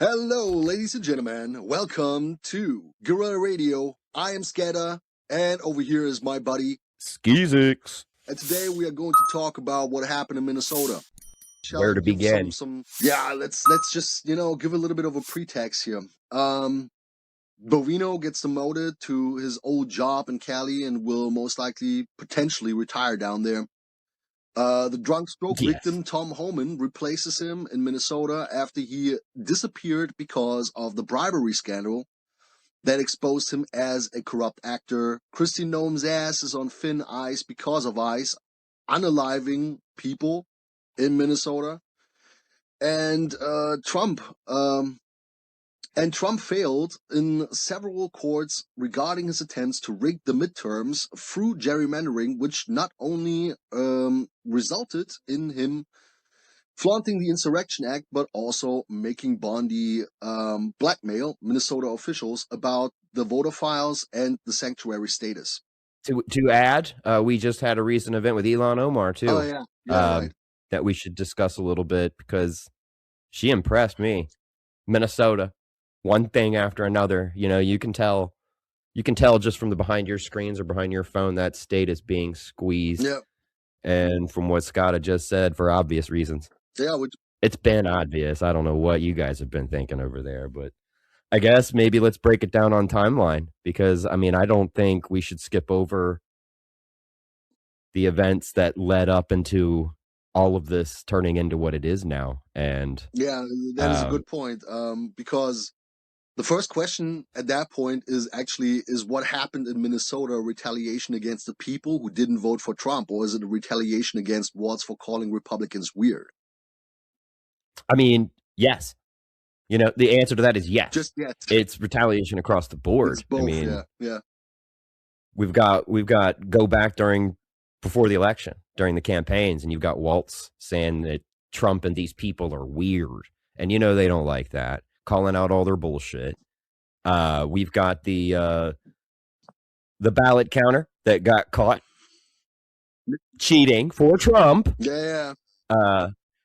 Hello, ladies and gentlemen. Welcome to Guerrilla Radio. I am Skädda, and over here is my buddy Skeezix. And today we are going to talk about what happened in Minnesota. Where to begin? Let's just give a little bit of a pretext here. Bovino gets demoted to his old job in Cali and will most likely potentially retire down there. The drunk stroke victim, Tom Homan, replaces him in Minnesota after he disappeared because of the bribery scandal that exposed him as a corrupt actor. Kristi Noem's ass is on thin ice because of ICE, unaliving people in Minnesota. And Trump failed in several courts regarding his attempts to rig the midterms through gerrymandering, which not only resulted in him flaunting the Insurrection Act, but also making Bondi blackmail Minnesota officials about the voter files and the sanctuary status. To add, we just had a recent event with Ilhan Omar too. Oh yeah, right. That we should discuss a little bit because she impressed me. Minnesota, one thing after another. You know, you can tell just from the behind your screens or behind your phone that state is being squeezed. Yeah. And from what Skädda just said, for obvious reasons. Yeah, it's been obvious. I don't know what you guys have been thinking over there, but I guess maybe let's break it down on timeline because, I mean, I don't think we should skip over the events that led up into all of this turning into what it is now. And yeah, that is a good point because the first question at that point is what happened in Minnesota a retaliation against the people who didn't vote for Trump, or is it a retaliation against Walz for calling Republicans weird? I mean, yes. You know, the answer to that is yes. Just yes. It's retaliation across the board. It's both, I mean, yeah. We've got go back before the election, during the campaigns, and you've got Walz saying that Trump and these people are weird. And you know they don't like that, calling out all their bullshit. We've got the ballot counter that got caught cheating for Trump. Yeah.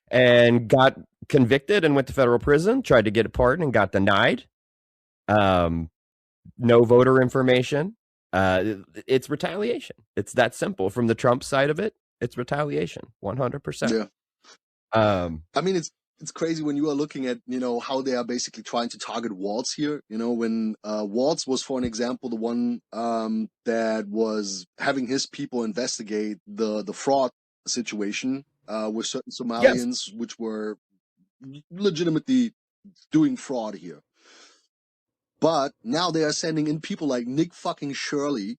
And got convicted and went to federal prison, tried to get a pardon and got denied. No voter information. It's retaliation. It's that simple. From the Trump side of it, it's retaliation, 100%. Yeah. I mean, it's crazy when you are looking at, how they are basically trying to target Walz here. When Walz was, for an example, the one that was having his people investigate the fraud situation with certain Somalians, which were legitimately doing fraud here. But now they are sending in people like Nick fucking Shirley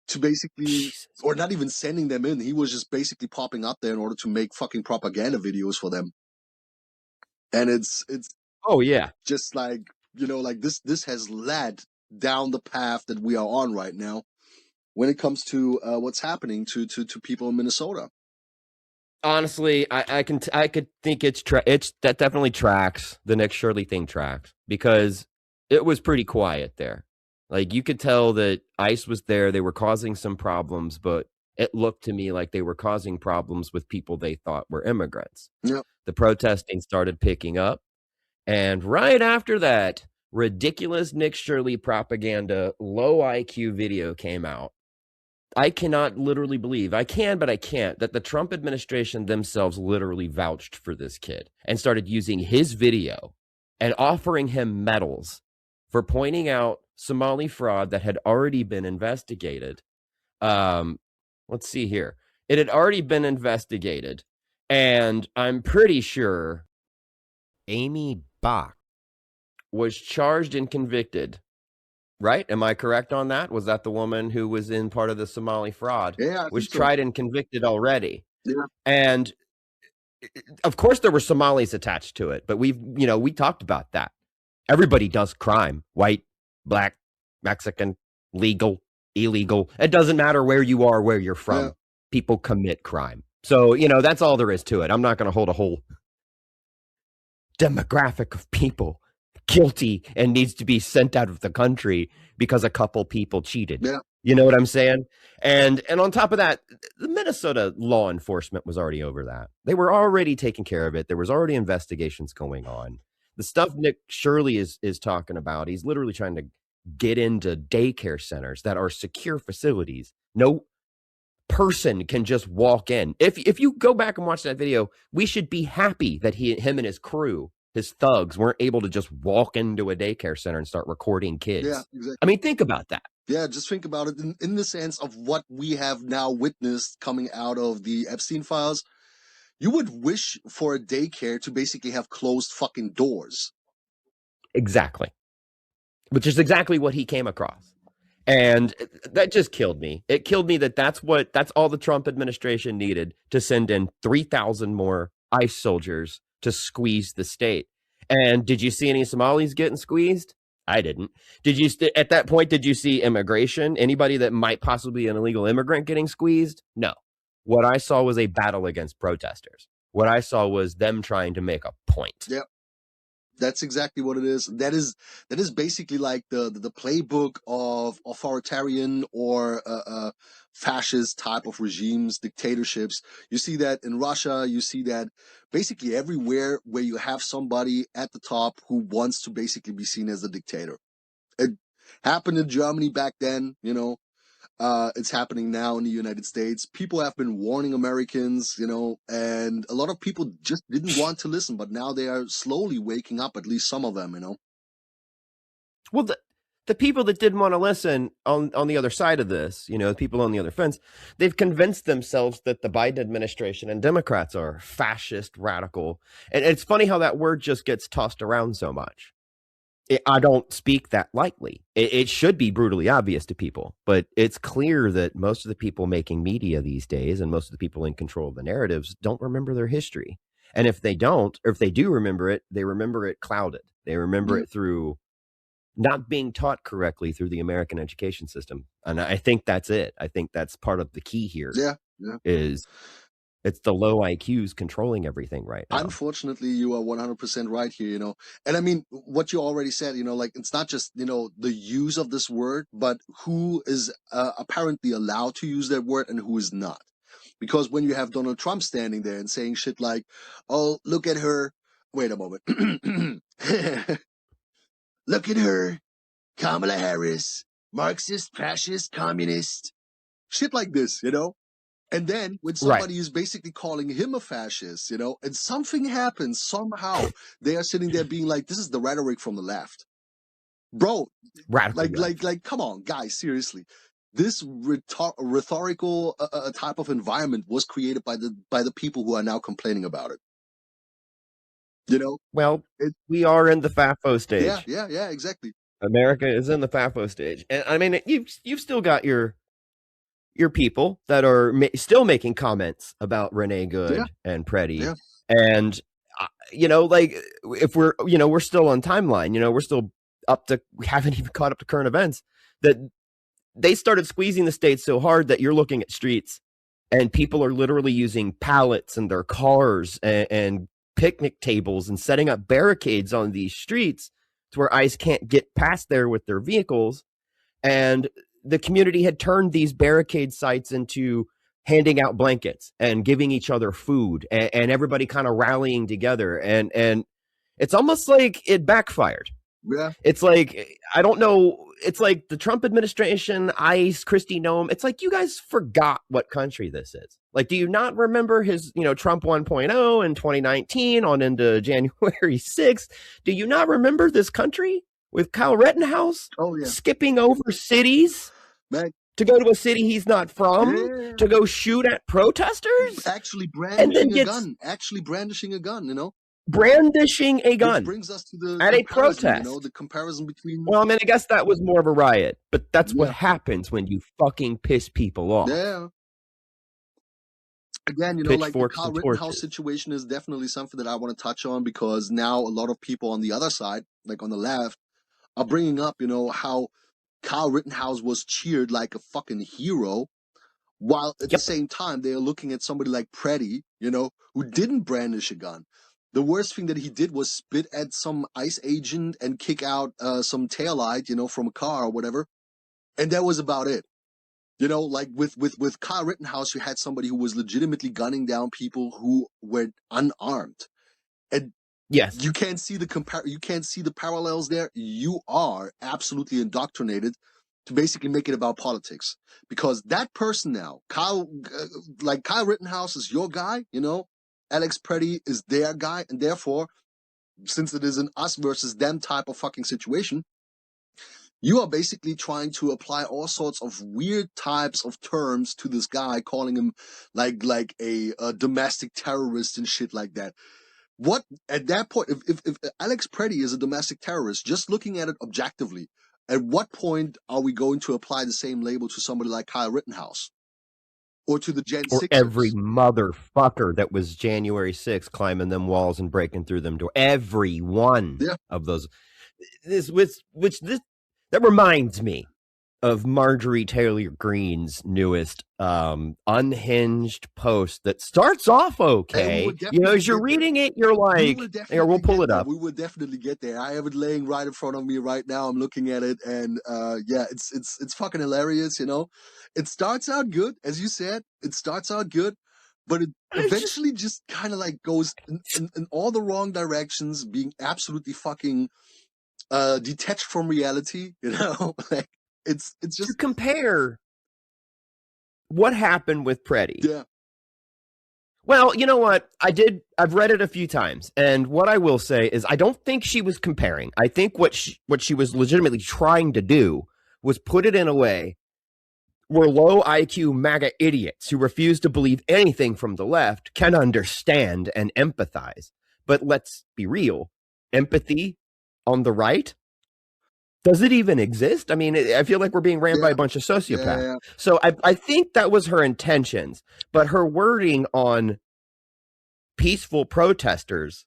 to basically, or not even sending them in. He was just basically popping up there in order to make fucking propaganda videos for them. And it's oh yeah, just like, like this has led down the path that we are on right now when it comes to what's happening to people in Minnesota. Honestly, I could think that definitely tracks. The Nick Shirley thing tracks because it was pretty quiet there. Like you could tell that ICE was there. They were causing some problems, but it looked to me like they were causing problems with people they thought were immigrants. Yep. The protesting started picking up. And right after that, ridiculous Nick Shirley propaganda, low IQ video came out. I cannot literally believe, I can, but I can't, that the Trump administration themselves literally vouched for this kid and started using his video and offering him medals for pointing out Somali fraud that had already been investigated. Let's see here. It had already been investigated, and I'm pretty sure Amy Bach was charged and convicted. Right? Am I correct on that? Was that the woman who was in part of the Somali fraud? Yeah. Was tried and convicted already. Yeah. And of course there were Somalis attached to it, but we talked about that. Everybody does crime. White, black, Mexican, legal, illegal. It doesn't matter where you are, where you're from. Yeah. People commit crime. So, that's all there is to it. I'm not going to hold a whole demographic of people guilty and needs to be sent out of the country because a couple people cheated. Yeah. You know what I'm saying? And on top of that, the Minnesota law enforcement was already over that. They were already taking care of it. There was already investigations going on. The stuff Nick Shirley is talking about, he's literally trying to get into daycare centers that are secure facilities. No person can just walk in. If you go back and watch that video, we should be happy that him and his crew, his thugs, weren't able to just walk into a daycare center and start recording kids. Yeah, exactly. I mean, think about that. Yeah, just think about it in the sense of what we have now witnessed coming out of the Epstein files. You would wish for a daycare to basically have closed fucking doors. Exactly. Which is exactly what he came across. And that just killed me. It killed me that's all the Trump administration needed to send in 3,000 more ICE soldiers to squeeze the state. And did you see any Somalis getting squeezed? I didn't. At that point, did you see immigration? Anybody that might possibly be an illegal immigrant getting squeezed? No. What I saw was a battle against protesters. What I saw was them trying to make a point. Yep. That's exactly what it is. That is basically like the playbook of authoritarian or fascist type of regimes, dictatorships. You see that in Russia. You see that basically everywhere where you have somebody at the top who wants to basically be seen as a dictator. It happened in Germany back then, you know. It's happening now in the United States. People have been warning Americans, you know, and a lot of people just didn't want to listen, but now they are slowly waking up, at least some of them, you know. Well, the people that didn't want to listen on the other side of this, you know, the people on the other fence, they've convinced themselves that the Biden administration and Democrats are fascist, radical. And it's funny how that word just gets tossed around so much. I don't speak that lightly. It should be brutally obvious to people, but it's clear that most of the people making media these days and most of the people in control of the narratives don't remember their history. And if they don't, or if they do remember it, they remember it clouded. They remember it through not being taught correctly through the American education system. And I think that's it. I think that's part of the key here. Yeah. Is it's the low IQs controlling everything right now. Unfortunately, you are 100% right here, you know. And I mean, what you already said, you know, like it's not just, you know, the use of this word, but who is apparently allowed to use that word and who is not. Because when you have Donald Trump standing there and saying shit like, oh, look at her. Wait a moment. Look at her. Kamala Harris, Marxist, fascist, communist. Shit like this, you know. And then when somebody is basically calling him a fascist, you know, and something happens somehow, they are sitting there being like, this is the rhetoric from the left. Bro, like, come on, guys, seriously. This rhetorical type of environment was created by the people who are now complaining about it. You know? Well, we are in the FAFO stage. Yeah, exactly. America is in the FAFO stage. And I mean, you've still got your people that are still making comments about Renee Good and Preddy. Yeah. And, you know, like if we're still on timeline, you know, we haven't even caught up to current events, that they started squeezing the state so hard that you're looking at streets and people are literally using pallets in their cars and picnic tables and setting up barricades on these streets to where ICE can't get past there with their vehicles. And the community had turned these barricade sites into handing out blankets and giving each other food and everybody kind of rallying together. And it's almost like it backfired. Yeah. It's like, I don't know. It's like the Trump administration, ICE, Kristi Noem. It's like you guys forgot what country this is. Like, do you not remember his, you know, Trump 1.0 in 2019 on into January 6th? Do you not remember this country with Kyle Rittenhouse skipping over cities to go to a city he's not from, to go shoot at protesters? Actually brandishing a gun, you know? Brandishing a gun. Which brings us to at a protest. You know, the comparison between... Well, I mean, I guess that was more of a riot, but that's what happens when you fucking piss people off. Yeah. Again, you know, like the Kyle Rittenhouse situation is definitely something that I want to touch on, because now a lot of people on the other side, like on the left, are bringing up, you know, how Kyle Rittenhouse was cheered like a fucking hero, while at the same time they are looking at somebody like Preddy, you know, who didn't brandish a gun. The worst thing that he did was spit at some ICE agent and kick out some taillight, you know, from a car or whatever. And that was about it. You know, like with Kyle Rittenhouse, you had somebody who was legitimately gunning down people who were unarmed. And Yes. You can't see the parallels there. You are absolutely indoctrinated to basically make it about politics, because that person now, Kyle Rittenhouse is your guy, Alex Preddy is their guy, and therefore, since it is an us versus them type of fucking situation, you are basically trying to apply all sorts of weird types of terms to this guy, calling him like a domestic terrorist and shit like that. What, at that point, if Alex Preddy is a domestic terrorist, just looking at it objectively, at what point are we going to apply the same label to somebody like Kyle Rittenhouse or to the Gen Or 6ers? every motherfucker that was January 6th climbing them walls and breaking through them doors. Every one of those. That reminds me of Marjorie Taylor Greene's newest unhinged post that starts off okay. As you're reading it, you're like, we'll pull it up. We would definitely get there. I have it laying right in front of me right now. I'm looking at it, and it's fucking hilarious. It starts out good, as you said. It starts out good, but it eventually just kind of like goes in all the wrong directions, being absolutely fucking detached from reality. Like it's just to compare what happened with Preddy. Yeah. Well, you know what? I've read it a few times, and what I will say is I don't think she was comparing. I think what she was legitimately trying to do was put it in a way where low IQ MAGA idiots who refuse to believe anything from the left can understand and empathize. But let's be real. Empathy on the right? Does it even exist? I mean, I feel like we're being ran by a bunch of sociopaths. Yeah. So I think that was her intentions, but her wording on peaceful protesters,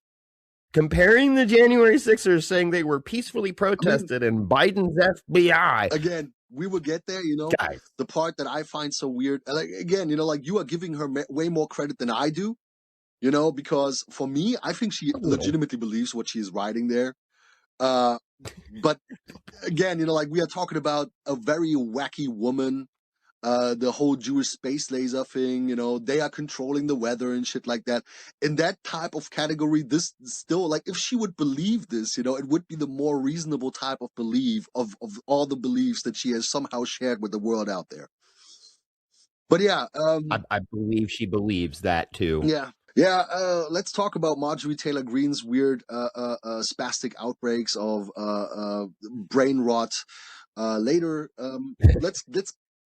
comparing the January 6ers saying they were peacefully protested and Biden's FBI. Again, we will get there, Guys. The part that I find so weird, like you are giving her way more credit than I do, because for me, I think she legitimately believes what she's writing there. But again, like we are talking about a very wacky woman, the whole Jewish space laser thing, they are controlling the weather and shit like that. In that type of category, this still, like, if she would believe this, it would be the more reasonable type of belief of all the beliefs that she has somehow shared with the world out there. But yeah, I believe she believes that too. Yeah, let's talk about Marjorie Taylor Greene's weird spastic outbreaks of brain rot later. Let's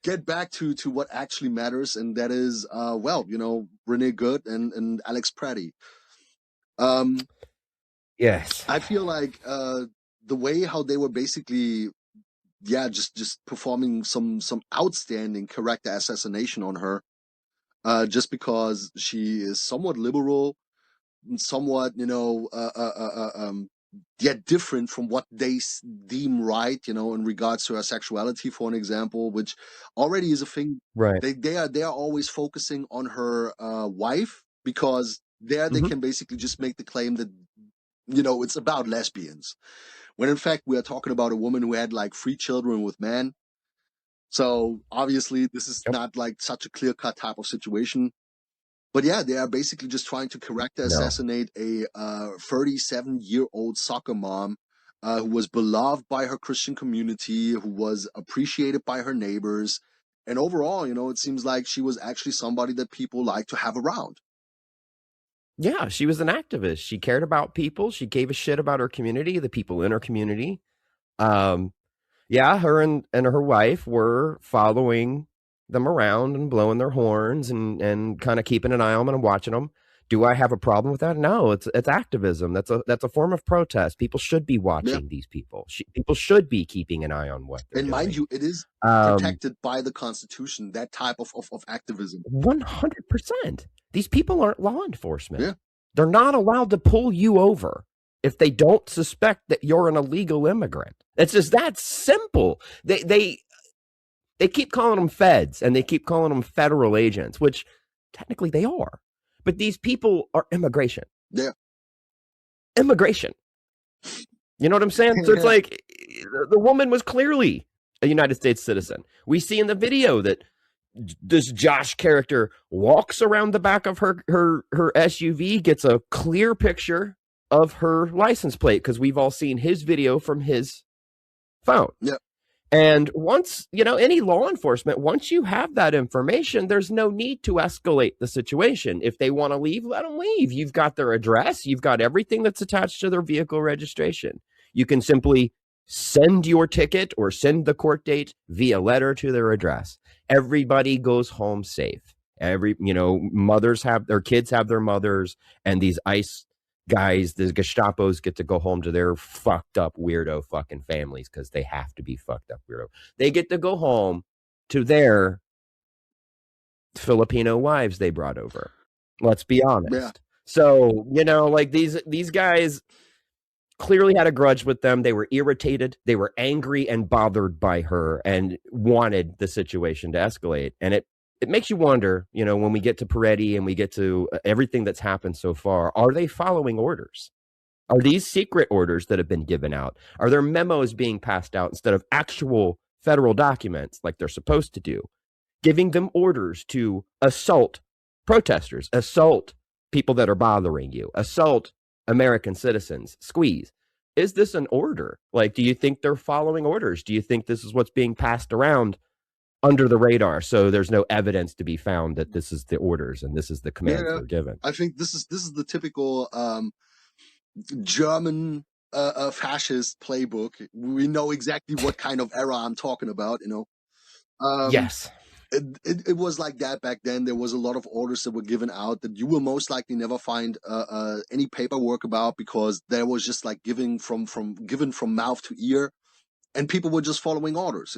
get back to what actually matters, and that is, Renee Good and Alex Preddy. Yes. I feel like the way how they were basically, just performing some outstanding character assassination on her, just because she is somewhat liberal, somewhat, different from what they deem right, in regards to her sexuality, for an example, which already is a thing. Right. They are always focusing on her wife, because they can basically just make the claim that, it's about lesbians, when in fact we are talking about a woman who had like 3 children with men. So obviously this is not like such a clear-cut type of situation. But yeah, they are basically just trying to character assassinate a 37-year-old soccer mom who was beloved by her Christian community, who was appreciated by her neighbors. And overall, it seems like she was actually somebody that people like to have around. Yeah, she was an activist. She cared about people. She gave a shit about her community, the people in her community. Her and her wife were following them around and blowing their horns and kind of keeping an eye on them and watching them. Do I have a problem with that? No, it's activism. That's a form of protest. People should be watching these people. People should be keeping an eye on what they're doing. Mind you, it is protected by the Constitution, that type of activism. 100%. These people aren't law enforcement. Yeah. They're not allowed to pull you over if they don't suspect that you're an illegal immigrant. It's just that simple. They keep calling them feds, and they keep calling them federal agents, which technically they are. But these people are immigration. Yeah. Immigration. You know what I'm saying? So it's like the woman was clearly a United States citizen. We see in the video that this Josh character walks around the back of her SUV, gets a clear picture of her license plate, because we've all seen his video from his phone. Yeah. And once, any law enforcement, once you have that information, there's no need to escalate the situation. If they want to leave, let them leave. You've got their address. You've got everything that's attached to their vehicle registration. You can simply send your ticket or send the court date via letter to their address. Everybody goes home safe. Mothers have their kids, have their mothers, and these ICE guys, the Gestapos, get to go home to their fucked up weirdo fucking families, because they have to be fucked up weirdo. They get to go home to their Filipino wives they brought over. Let's be honest. Yeah. So, these guys clearly had a grudge with them. They were irritated. They were angry and bothered by her and wanted the situation to escalate. And it makes you wonder, when we get to Peretti and we get to everything that's happened so far, are they following orders? Are these secret orders that have been given out? Are there memos being passed out instead of actual federal documents like they're supposed to do, giving them orders to assault protesters, assault people that are bothering you, assault American citizens, squeeze? Is this an order? Like, do you think they're following orders? Do you think this is what's being passed around under the radar, so there's no evidence to be found that this is the orders and this is the commands they're given? I think this is the typical German fascist playbook. We know exactly what kind of era I'm talking about. Yes. It was like that back then. There was a lot of orders that were given out that you will most likely never find any paperwork about, because there was just like given from mouth to ear, and people were just following orders,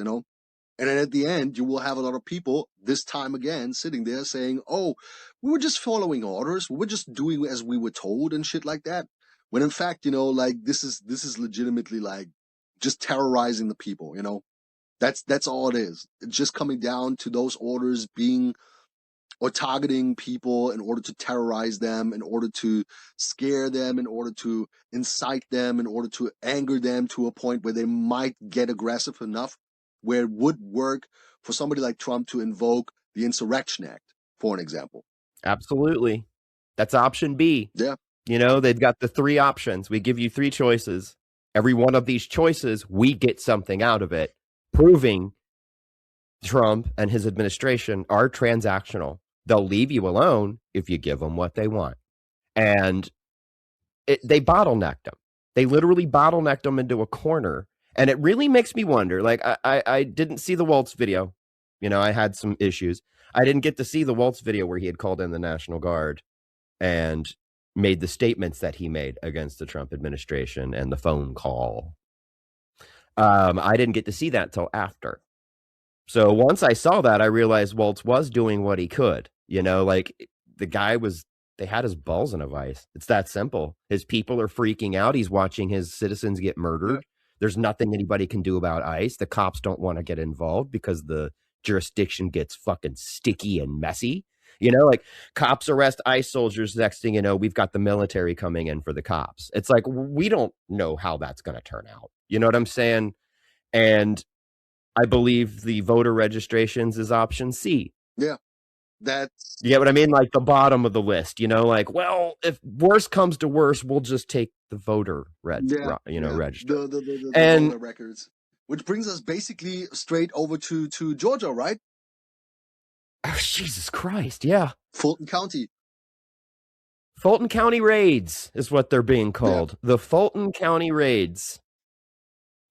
And then at the end, you will have a lot of people, this time again, sitting there saying, oh, we were just following orders. We were just doing as we were told and shit like that. When in fact, this is legitimately like just terrorizing the people, That's all it is. It's just coming down to those orders being or targeting people in order to terrorize them, in order to scare them, in order to incite them, in order to anger them to a point where they might get aggressive enough where it would work for somebody like Trump to invoke the Insurrection Act, for an example. Absolutely. That's option B. Yeah. They've got the 3 options. We give you 3 choices. Every one of these choices, we get something out of it, proving Trump and his administration are transactional. They'll leave you alone if you give them what they want. And they bottlenecked them. They literally bottlenecked them into a corner. And it really makes me wonder, like, I didn't see the Waltz video. I had some issues. I didn't get to see the Waltz video where he had called in the National Guard and made the statements that he made against the Trump administration and the phone call. I didn't get to see that till after. So once I saw that, I realized Waltz was doing what he could. Like, the guy they had his balls in a vice. It's that simple. His people are freaking out. He's watching his citizens get murdered. Yeah. There's nothing anybody can do about ICE. The cops don't want to get involved because the jurisdiction gets fucking sticky and messy. Like, cops arrest ICE soldiers. Next thing you know, we've got the military coming in for the cops. It's like, we don't know how that's going to turn out. You know what I'm saying? And I believe the voter registrations is option C. Yeah. You get what I mean? Like, the bottom of the list, like, well, if worse comes to worse, we'll just take the voter register. The voter records. Which brings us basically straight over to Georgia, right? Oh, Jesus Christ, yeah. Fulton County. Fulton County raids is what they're being called. Yeah. The Fulton County raids.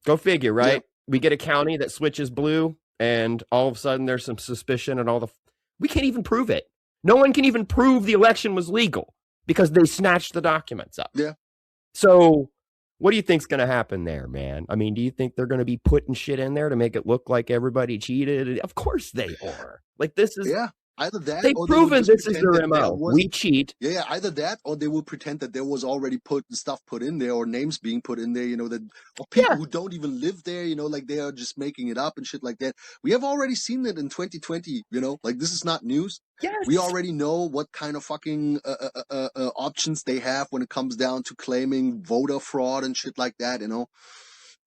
Go figure, right? Yeah. We get a county that switches blue, and all of a sudden there's some suspicion, and we can't even prove it. No one can even prove the election was legal because they snatched the documents up. Yeah. So what do you think's going to happen there, man? I mean, do you think they're going to be putting shit in there to make it look like everybody cheated? Of course they are. Like, this is... Yeah. Either that, they've proven this is their MO. We cheat. Yeah, either that, or they will pretend that there was already stuff put in there, or names being put in there. Or people who don't even live there. Like, they are just making it up and shit like that. We have already seen that in 2020. Like, this is not news. Yes. We already know what kind of fucking options they have when it comes down to claiming voter fraud and shit like that.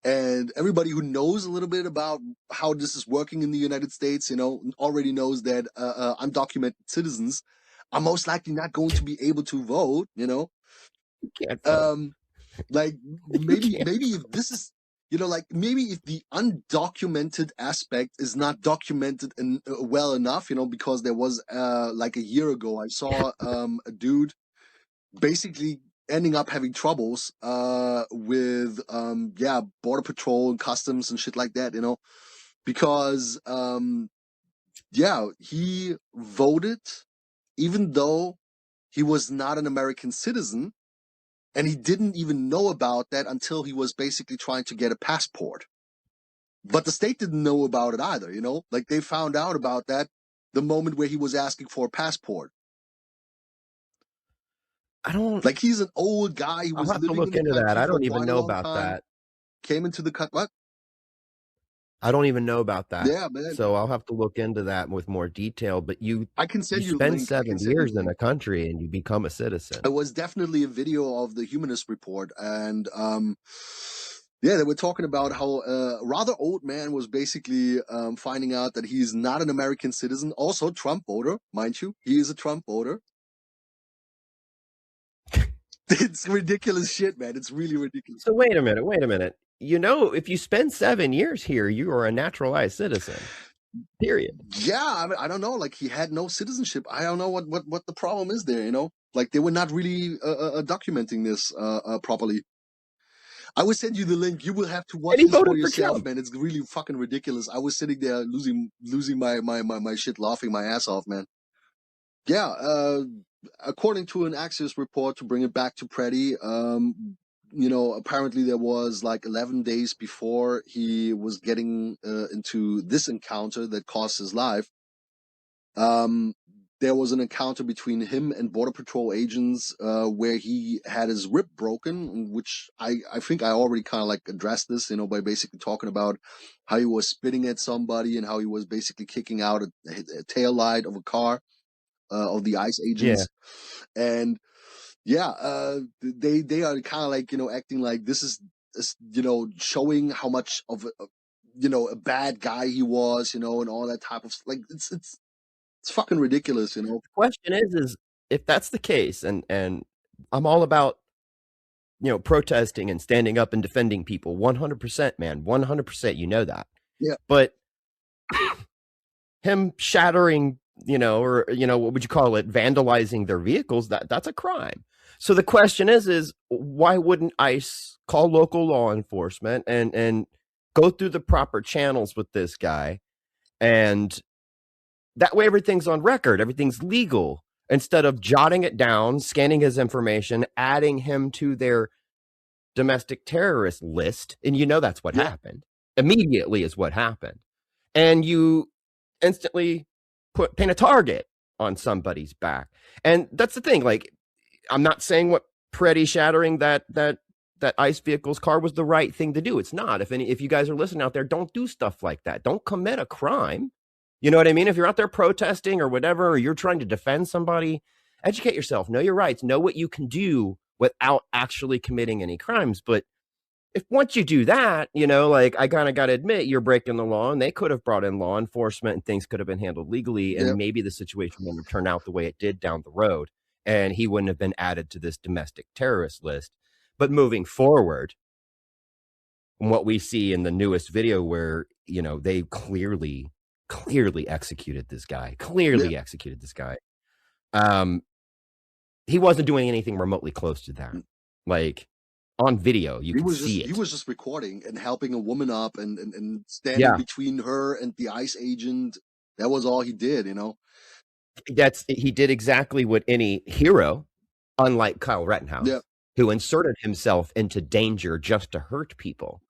And everybody who knows a little bit about how this is working in the United States, already knows that undocumented citizens are most likely not going to be able to vote, Like maybe if this is, like maybe if the undocumented aspect is not documented well enough, because there was like a year ago I saw a dude basically ending up having troubles with border patrol and customs and shit like that, because he voted even though he was not an American citizen, and he didn't even know about that until he was basically trying to get a passport. But the state didn't know about it either, like they found out about that the moment where he was asking for a passport. I don't, like, he's an old guy. He I'll was have to living look in the into that. country I for don't even quite a know long about time. that. Came into the cut. What? I don't even know about that. Yeah, man. So I'll have to look into that with more detail. But I can send you a spend link. 7 years in a country and you become a citizen. It was definitely a video of the Humanist Report, and they were talking about how a rather old man was basically finding out that he's not an American citizen, also Trump voter, mind you. He is a Trump voter. It's ridiculous shit, man. It's really ridiculous. So wait a minute. If you spend 7 years here, you are a naturalized citizen. Period. Yeah, I mean, I don't know. Like, he had no citizenship. I don't know what the problem is there. Like, they were not really documenting this properly. I will send you the link. You will have to watch this for yourself, man. It's really fucking ridiculous. I was sitting there losing my shit, laughing my ass off, man. Yeah, according to an Axios report, to bring it back to Preddy, apparently there was like 11 days before he was getting into this encounter that cost his life. There was an encounter between him and Border Patrol agents where he had his rib broken, which I think I already kind of like addressed this, by basically talking about how he was spitting at somebody and how he was basically kicking out a tail light of a car of the ICE agents. Yeah. And they are kind of like, acting like this is, showing how much of a bad guy he was, and all that type of, like, it's fucking ridiculous, The question is if that's the case, and I'm all about, protesting and standing up and defending people, 100%, man, 100%, that. Yeah. But him shattering, or, what would you call it, vandalizing their vehicles, that's a crime. So the question is why wouldn't ICE call local law enforcement and go through the proper channels with this guy, and that way everything's on record, everything's legal, instead of jotting it down, scanning his information, adding him to their domestic terrorist list. And that's what happened. Immediately is what happened. And you instantly paint a target on somebody's back. And that's the thing. Like, I'm not saying what Preddy shattering that ICE vehicle's car was the right thing to do. It's not. If you guys are listening out there, don't do stuff like that. Don't commit a crime. You know what I mean? If you're out there protesting or whatever, or you're trying to defend somebody, educate yourself, know your rights, know what you can do without actually committing any crimes. But if once you do that, like, I kind of got to admit, you're breaking the law, and they could have brought in law enforcement and things could have been handled legally. And maybe the situation wouldn't have turned out the way it did down the road, and he wouldn't have been added to this domestic terrorist list. But moving forward, what we see in the newest video where, they clearly executed this guy, he wasn't doing anything remotely close to that. Like, on video, you can see it. He was just recording and helping a woman up and standing between her and the ICE agent. That was all he did, He did exactly what any hero, unlike Kyle Rittenhouse, who inserted himself into danger just to hurt people,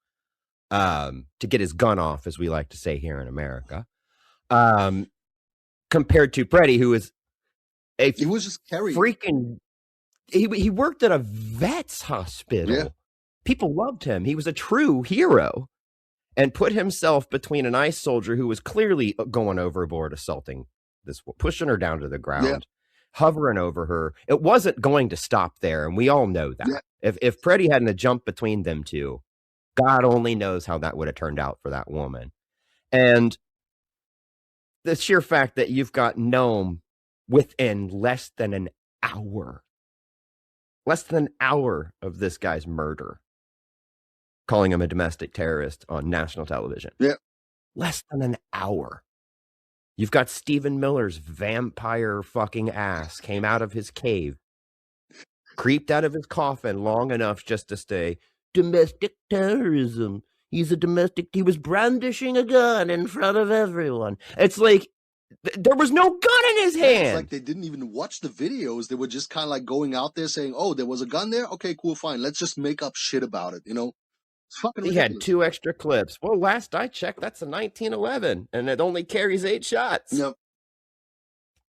to get his gun off, as we like to say here in America, compared to Preddy, who is he was just carrying freaking. He worked at a vet's hospital. Yeah. People loved him. He was a true hero, and put himself between an ICE soldier who was clearly going overboard, assaulting this, pushing her down to the ground, hovering over her. It wasn't going to stop there, and we all know that. If Preddy hadn't jumped between them two, God only knows how that would have turned out for that woman. And the sheer fact that you've got Noam within less than an hour, less than an hour of this guy's murder, calling him a domestic terrorist on national television. Yeah. Less than an hour. You've got Stephen Miller's vampire fucking ass came out of his cave, creeped out of his coffin long enough just to say, domestic terrorism. He was brandishing a gun in front of everyone. It's like, there was no gun in his hand. It's like they didn't even watch the videos. They were just kind of like going out there saying, oh, there was a gun there? Okay, cool, fine. Let's just make up shit about it, you know? It's fucking ridiculous. He had 2 extra clips. Well, last I checked, that's a 1911, and it only carries 8 shots. Yep.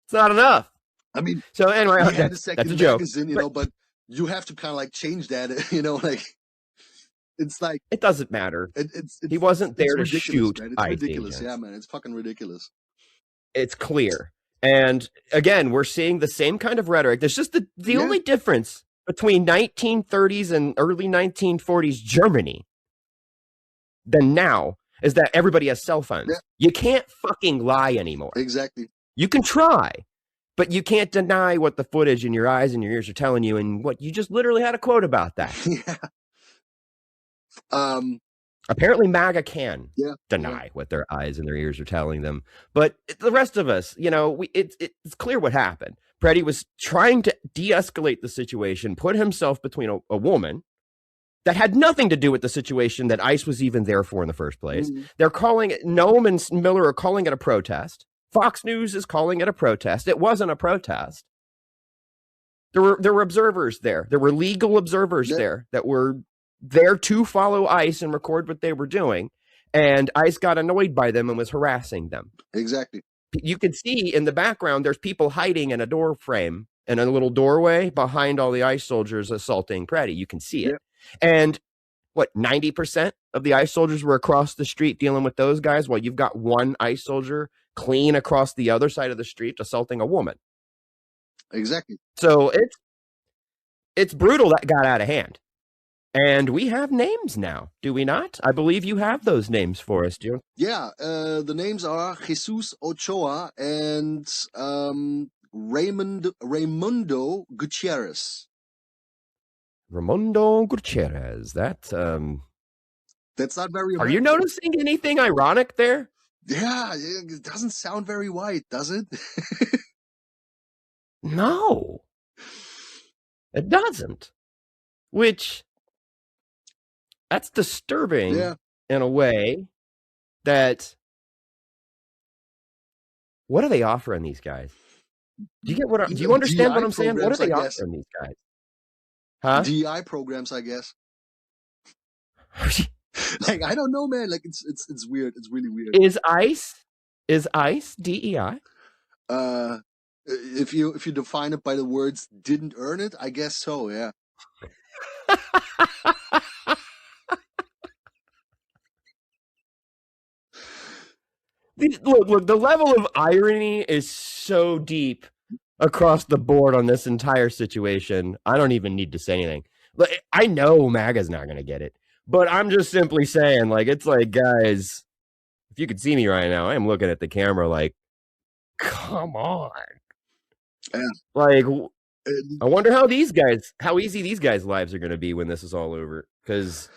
It's not enough. I mean, so anyway, he had a second magazine, you know, but you have to kind of like change that, you know, like, it's like, it doesn't matter. He wasn't there to shoot. Man. It's ridiculous. Yeah, man. It's fucking ridiculous. It's clear. And again, we're seeing the same kind of rhetoric. There's just the only difference between 1930s and early 1940s Germany than now is that everybody has cell phones. Yeah. You can't fucking lie anymore. Exactly. You can try, but you can't deny what the footage in your eyes and your ears are telling you. And what you just literally had a quote about that. Yeah. Apparently MAGA can deny what their eyes and their ears are telling them. But the rest of us, you know, it's clear what happened. Preddy was trying to de-escalate the situation, put himself between a woman that had nothing to do with the situation that ICE was even there for in the first place. Mm-hmm. They're calling it, Noam and Miller are calling it a protest. Fox News is calling it a protest. It wasn't a protest. There were observers there. There were legal observers there that were there to follow ICE and record what they were doing. And ICE got annoyed by them and was harassing them. Exactly. You could see in the background, there's people hiding in a door frame in a little doorway behind all the ICE soldiers assaulting Preddy. You can see it. Yeah. And what, 90% of the ICE soldiers were across the street dealing with those guys, while you've got one ICE soldier clean across the other side of the street assaulting a woman. Exactly. So it's brutal that got out of hand. And we have names now, do we not? I believe you have those names for us, do you? Yeah, the names are Jesus Ochoa and Raimundo Gutierrez. Raimundo Gutierrez. That's not very. Are you noticing anything ironic there? Yeah, it doesn't sound very white, does it? No, it doesn't. Which, that's disturbing in a way that, what are they offering these guys? Do you get what? Do you understand what I'm saying? What are they offering these guys? Huh? DI programs, I guess. Like, I don't know, man. Like, it's weird. It's really weird. Is ICE DEI? If you define it by the words "didn't earn it," I guess so. Yeah. Look, the level of irony is so deep across the board on this entire situation. I don't even need to say anything. I know MAGA's not going to get it, but I'm just simply saying, like, it's like, guys, if you could see me right now, I am looking at the camera like, come on. Yeah. Like, I wonder how easy these guys' lives are going to be when this is all over, because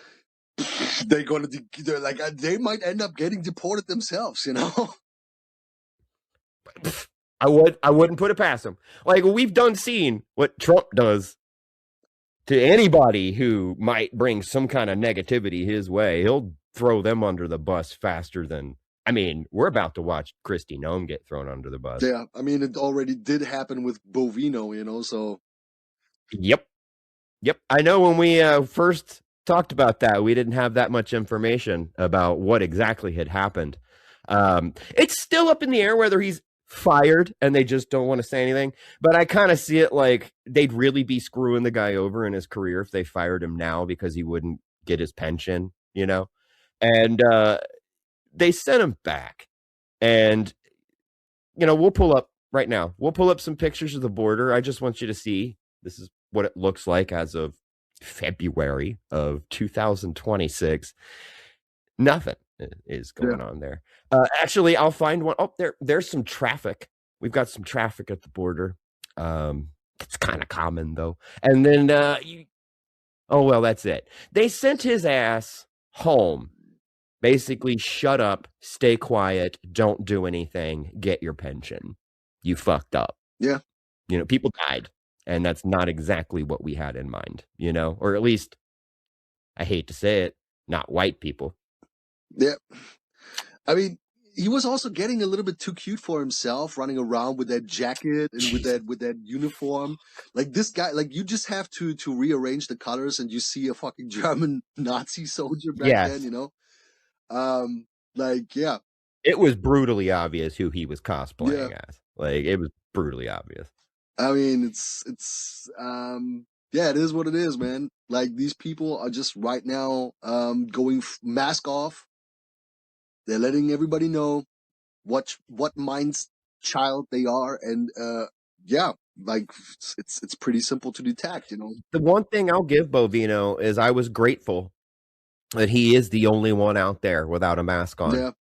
they're like, they might end up getting deported themselves, you know. I wouldn't put it past them. Like, we've seen what Trump does to anybody who might bring some kind of negativity his way. He'll throw them under the bus faster than, I mean, we're about to watch Kristi Noem get thrown under the bus. Yeah, I mean, it already did happen with Bovino, you know, so. Yep. I know when we first talked about that, we didn't have that much information about what exactly had happened. It's still up in the air whether he's fired and they just don't want to say anything, but I kind of see it like they'd really be screwing the guy over in his career if they fired him now because he wouldn't get his pension, you know. And they sent him back, and you know, we'll pull up some pictures of the border. I just want you to see, this is what it looks like as of February of 2026. Nothing is going on there. Actually, I'll find one. Oh, there's some traffic. We've got some traffic at the border. It's kind of common though. And then oh well, that's it. They sent his ass home. Basically, shut up, stay quiet, don't do anything, get your pension. You fucked up. Yeah. You know, people died, and that's not exactly what we had in mind, you know, or at least, I hate to say it, not white people. Yeah. I mean, he was also getting a little bit too cute for himself, running around with that jacket and with that uniform. Like this guy, like you just have to rearrange the colors, and you see a fucking German Nazi soldier back then, you know. Like yeah, it was brutally obvious who he was cosplaying as. Like it was brutally obvious. I mean, it's yeah, it is what it is, man. Like these people are just right now going mask off. They're letting everybody know what mind's child they are, and yeah, like it's pretty simple to detect, you know. The one thing I'll give Bovino is I was grateful that he is the only one out there without a mask on,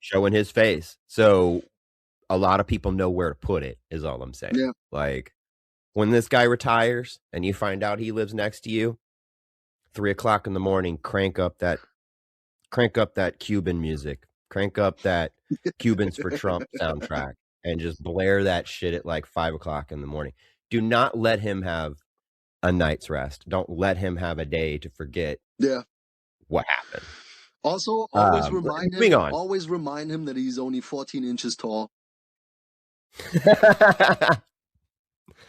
showing his face. So a lot of people know where to put it, is all I'm saying. Yeah. Like when this guy retires and you find out he lives next to you, 3:00 in the morning, crank up that Cuban music, crank up that Cubans for Trump soundtrack, and just blare that shit at like 5:00 in the morning. Do not let him have a night's rest. Don't let him have a day to forget what happened. Also, always remind him that he's only 14 inches tall.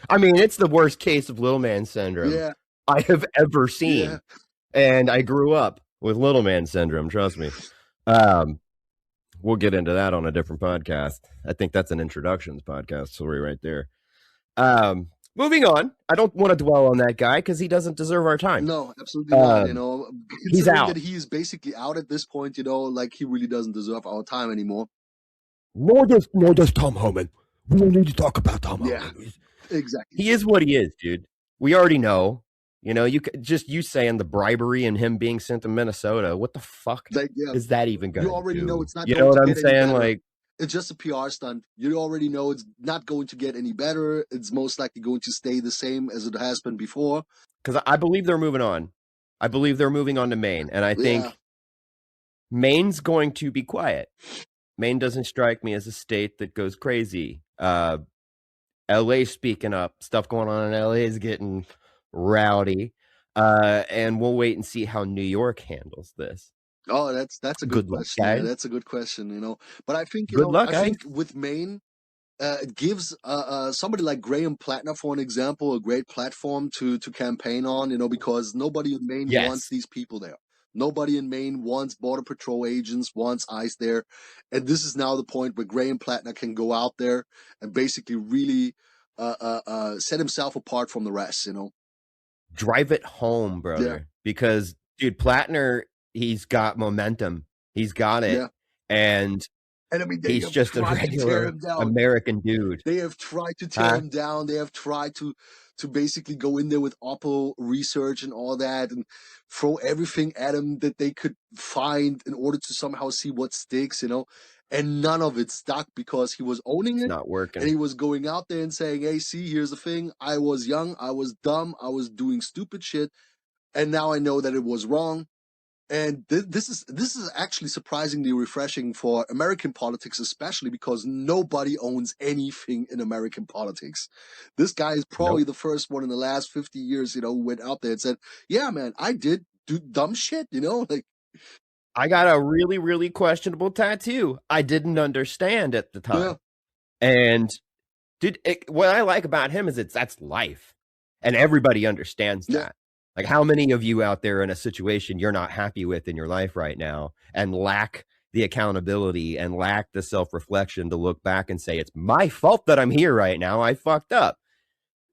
I mean, it's the worst case of little man syndrome I have ever seen. Yeah. And I grew up with little man syndrome, trust me. We'll get into that on a different podcast. I think that's an introductions podcast story right there. Moving on. I don't want to dwell on that guy because he doesn't deserve our time. No, absolutely not. You know, he's out. That he's basically out at this point, you know, like he really doesn't deserve our time anymore. Nor does Tom Homan. We don't need to talk about Tom Homan. Exactly. He is what he is, dude. We already know. You know, you saying the bribery and him being sent to Minnesota. What the fuck is that even going to do? You already know it's not. You know what I'm saying? Like, it's just a PR stunt. You already know it's not going to get any better. It's most likely going to stay the same as it has been before. Because I believe they're moving on. I believe they're moving on to Maine, and I think Maine's going to be quiet. Maine doesn't strike me as a state that goes crazy. LA speaking up, stuff going on in LA is getting rowdy, and we'll wait and see how New York handles this. Oh, that's a good question. Yeah, that's a good question, you know. But I think I think with Maine, it gives somebody like Graham Plattner, for an example, a great platform to campaign on, you know, because nobody in Maine wants these people there. Nobody in Maine wants Border Patrol agents, wants ICE there. And this is now the point where Graham Plattner can go out there and basically really set himself apart from the rest, you know. Drive it home, brother. Yeah. Because, dude, Plattner, he's got momentum. He's got it. Yeah. And I mean, he's just a regular American dude. They have tried to tear him down. They have tried to basically go in there with Oppo research and all that and throw everything at him that they could find in order to somehow see what sticks, you know. And none of it stuck because he was owning it. It's not working. And he was going out there and saying, hey, see, here's the thing. I was young. I was dumb. I was doing stupid shit. And now I know that it was wrong. And this is actually surprisingly refreshing for American politics, especially because nobody owns anything in American politics. This guy is probably the first one in the last 50 years, you know, who went out there and said, yeah, man, I did do dumb shit, you know, like. I got a really, really questionable tattoo. I didn't understand at the time. Yeah. And dude, what I like about him is that's life. And everybody understands that. Like, how many of you out there in a situation you're not happy with in your life right now and lack the accountability and lack the self-reflection to look back and say, it's my fault that I'm here right now. I fucked up.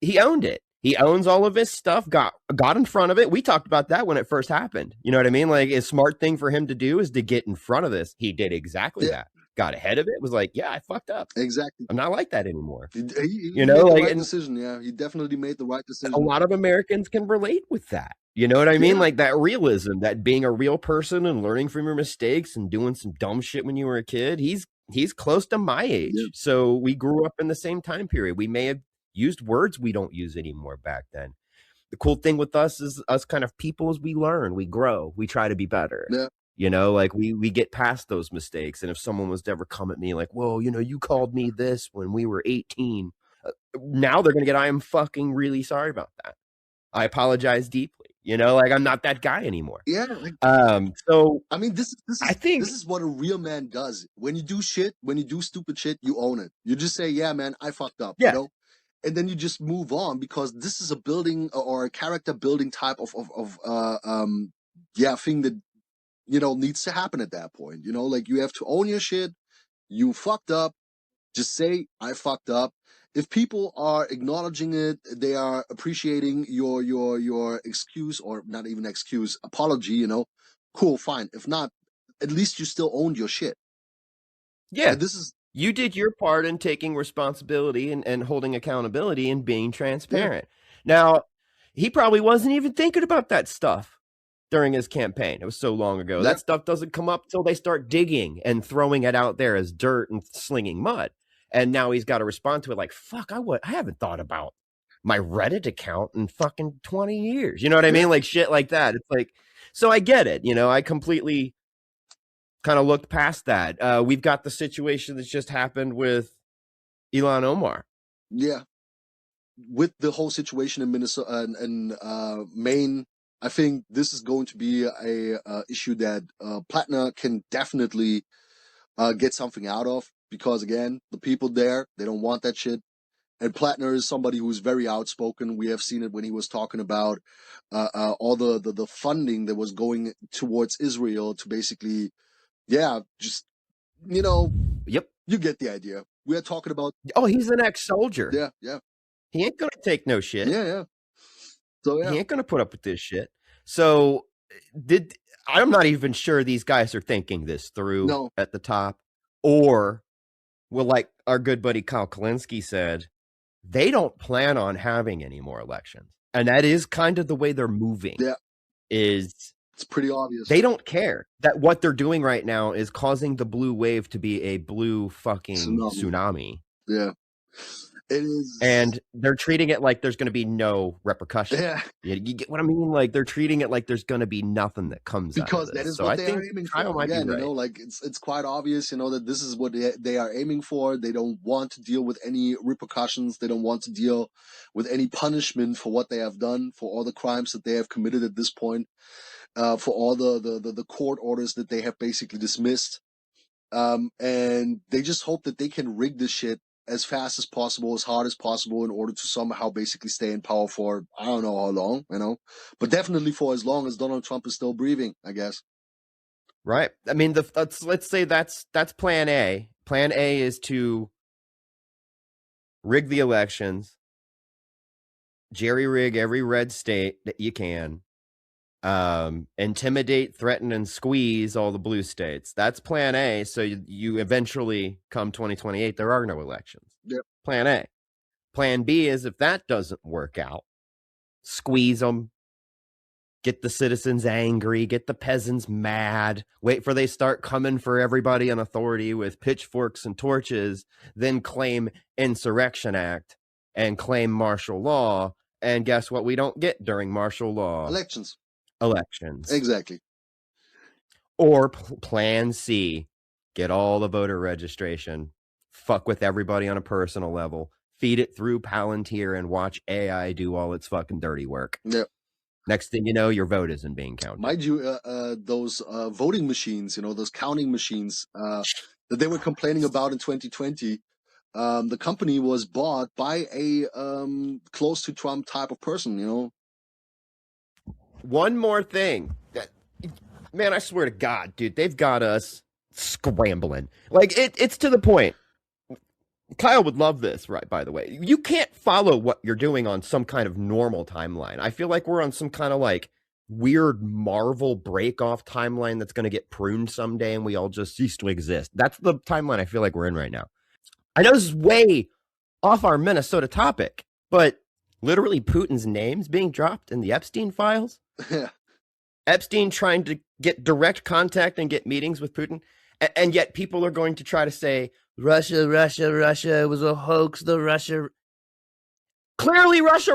He owned it. He owns all of his stuff, got in front of it. We talked about that when it first happened. You know what I mean? Like, a smart thing for him to do is to get in front of this. He did exactly that. Got ahead of it, was like, yeah, I fucked up. Exactly. I'm not like that anymore. He you know, made the right decision. Yeah, he definitely made the right decision. A lot of Americans can relate with that. You know what I mean? Like that realism, that being a real person and learning from your mistakes and doing some dumb shit when you were a kid. He's close to my age. So we grew up in the same time period. We may have used words we don't use anymore back then. The cool thing with us is us kind of people is we learn, we grow, we try to be better. Yeah. Like we get past those mistakes. And if someone was to ever come at me like, well, you called me this when we were 18, now they're going to get, I am fucking really sorry about that. I apologize deeply. Like I'm not that guy anymore. Yeah. So I mean, this is what a real man does. When you do stupid shit, you own it. You just say, yeah, man, I fucked up, yeah. And then you just move on, because this is a building or a character building type of thing that, needs to happen at that point. Like, you have to own your shit. You fucked up. Just say, I fucked up. If people are acknowledging it, they are appreciating your excuse, or not even excuse, apology, cool, fine. If not, at least you still owned your shit. Yeah. You did your part in taking responsibility and holding accountability and being transparent. Yeah. Now, he probably wasn't even thinking about that stuff during his campaign. It was so long ago. Yeah. That stuff doesn't come up till they start digging and throwing it out there as dirt and slinging mud. And now he's got to respond to it like, fuck, I haven't thought about my Reddit account in fucking 20 years. You know what I mean? Like shit like that. It's like, so I get it. I completely kind of looked past that. We've got the situation that's just happened with Ilhan Omar. Yeah. With the whole situation in Minnesota and Maine, I think this is going to be a issue that Plattner can definitely get something out of, because again, the people there, they don't want that shit. And Plattner is somebody who's very outspoken. We have seen it when he was talking about all the funding that was going towards Israel to basically, just, Yep. You get the idea. We are talking about. Oh, he's an ex-soldier. Yeah, yeah. He ain't gonna take no shit. Yeah, yeah. So yeah, he ain't gonna put up with this shit. So I'm not even sure these guys are thinking this through at the top, or, well, like our good buddy Kyle Kalinske said, they don't plan on having any more elections, and that is kind of the way they're moving. Yeah, it's pretty obvious. They don't care that what they're doing right now is causing the blue wave to be a blue fucking tsunami. Yeah. It is. And they're treating it like there's going to be no repercussions. Yeah. You get what I mean? Like, they're treating it like there's going to be nothing that comes out of this. Because that is what they are aiming for. Again, right. Like, it's quite obvious, that this is what they are aiming for. They don't want to deal with any repercussions. They don't want to deal with any punishment for what they have done, for all the crimes that they have committed at this point, for all the court orders that they have basically dismissed. And they just hope that they can rig this shit as fast as possible, as hard as possible, in order to somehow basically stay in power for, I don't know how long, but definitely for as long as Donald Trump is still breathing, I guess. Right. I mean, let's say that's plan A. Plan A is to rig the elections, jerry rig every red state that you can, intimidate, threaten, and squeeze all the blue states. That's plan A. So you eventually, come 2028, there are no elections. Yep. Plan A. Plan B is, if that doesn't work out, squeeze them, get the citizens angry, get the peasants mad, wait for they start coming for everybody in authority with pitchforks and torches, then claim Insurrection Act and claim martial law. And guess what we don't get during martial law? Elections. Exactly. Or plan C, get all the voter registration, fuck with everybody on a personal level, feed it through Palantir, and watch AI do all its fucking dirty work. Yep. Next thing you know, your vote isn't being counted. Mind you, those voting machines, those counting machines that they were complaining about in 2020, the company was bought by a close to Trump type of person, One more thing. Man, I swear to God, dude, they've got us scrambling. Like, it's to the point. Kyle would love this, right, by the way. You can't follow what you're doing on some kind of normal timeline. I feel like we're on some kind of, like, weird Marvel break-off timeline that's going to get pruned someday and we all just cease to exist. That's the timeline I feel like we're in right now. I know this is way off our Minnesota topic, but literally Putin's name's being dropped in the Epstein files. Yeah. Epstein trying to get direct contact and get meetings with Putin. And yet people are going to try to say, Russia, it was a hoax, the Russia. Clearly, Russia